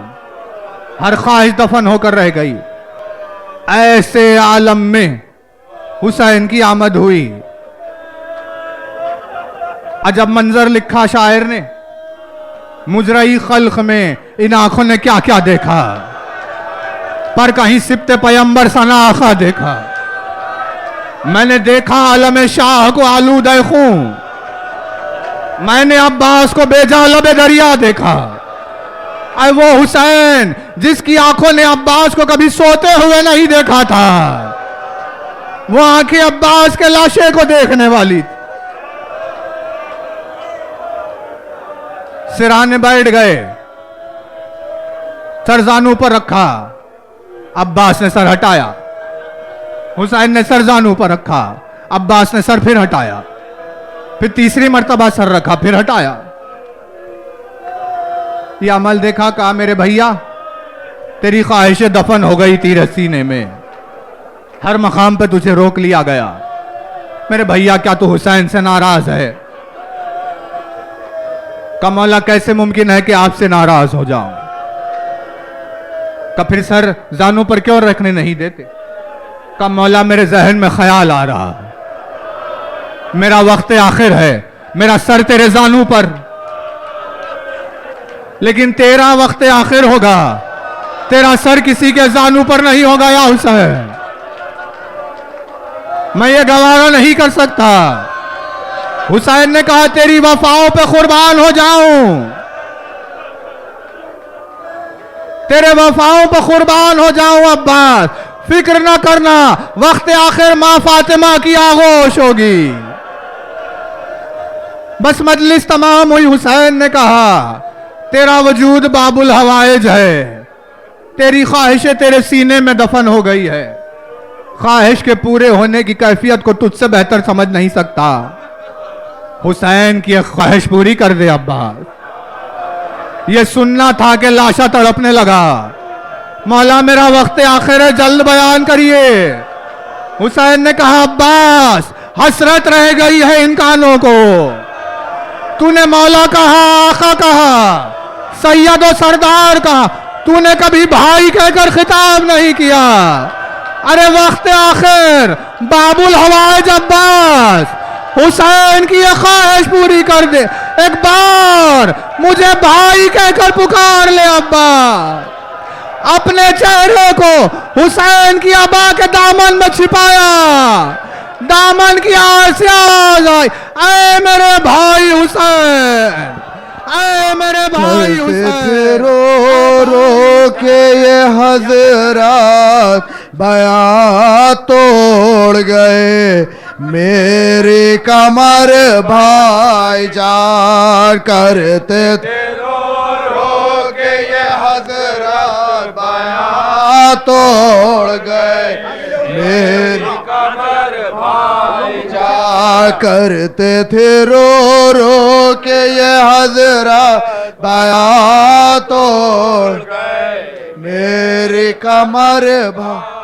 ہر خواہش دفن ہو کر رہ گئی. ایسے عالم میں حسین کی آمد ہوئی. عجب منظر لکھا شاعر نے, مجرئی خلق میں ان آنکھوں نے کیا کیا دیکھا, پر کہیں سبت پیمبر ثنا آخا دیکھا. میں نے دیکھا عالم شاہ کو آلودہ خون, میں نے عباس کو بے جا لب دریا دیکھا. اے وہ حسین جس کی آنکھوں نے عباس کو کبھی سوتے ہوئے نہیں دیکھا تھا, وہ آنکھیں عباس کے لاشے کو دیکھنے والی تھی. سرانے بیٹھ گئے, سر زانو پر رکھا, عباس نے سر ہٹایا. حسین نے سر زانو پر رکھا, عباس نے سر پھر ہٹایا. پھر تیسری مرتبہ سر رکھا, پھر ہٹایا. یہ عمل دیکھا, کہا میرے بھیا تیری خواہشیں دفن ہو گئی تیرے سینے میں, ہر مقام پہ تجھے روک لیا گیا. میرے بھیا کیا تو حسین سے ناراض ہے؟ کہ مولا کیسے ممکن ہے کہ آپ سے ناراض ہو جاؤں؟ کہ پھر سر زانوں پر کیوں رکھنے نہیں دیتے؟ کہ مولا میرے ذہن میں خیال آ رہا, میرا وقت آخر ہے, میرا سر تیرے زانوں پر, لیکن تیرا وقت آخر ہوگا, تیرا سر کسی کے زانوں پر نہیں ہوگا یا حسین. میں یہ گوارا نہیں کر سکتا. حسین نے کہا تیری وفاؤں پہ قربان ہو جاؤں, تیرے وفاؤں پہ قربان ہو جاؤں. عباس فکر نہ کرنا, وقت آخر ماں فاطمہ کی آغوش ہوگی. بس مجلس تمام ہوئی. حسین نے کہا تیرا وجود باب الحوائج ہے, تیری خواہشیں تیرے سینے میں دفن ہو گئی ہے. خواہش کے پورے ہونے کی کیفیت کو تجھ سے بہتر سمجھ نہیں سکتا. حسین کی ایک خواہش پوری کر دے عباس. یہ سننا تھا کہ لاشا تڑپنے لگا, مولا میرا وقت آخر ہے, جلد بیان کریے. حسین نے کہا عباس حسرت رہ گئی ہے ان کانوں کو, تو نے مولا کہا, آقا کہا, سید و سردار کہا, تو نے کبھی بھائی کہہ کر خطاب نہیں کیا. ارے وقت آخر باب الحوائج عباس, حسین کی یہ خواہش پوری کر دے. ایک بار مجھے بھائی کہہ کر پکار لے عباس. اپنے چہرے کو حسین کی ابا کے دامن میں چھپایا, دامن کی آواز سے آواز آئی, اے میرے بھائی حسین, اے میرے بھائی حسین. رو رو کے یہ حضرات بیاں توڑ گئے, میری کمر بھائی جان کرتے تھے. رو رو کے یہ حضرات بیاں توڑ گئے, میری کمر بھائی جان کرتے تھے. رو رو کے یہ حضرات بیاں توڑ گئے, میری کمر بھائی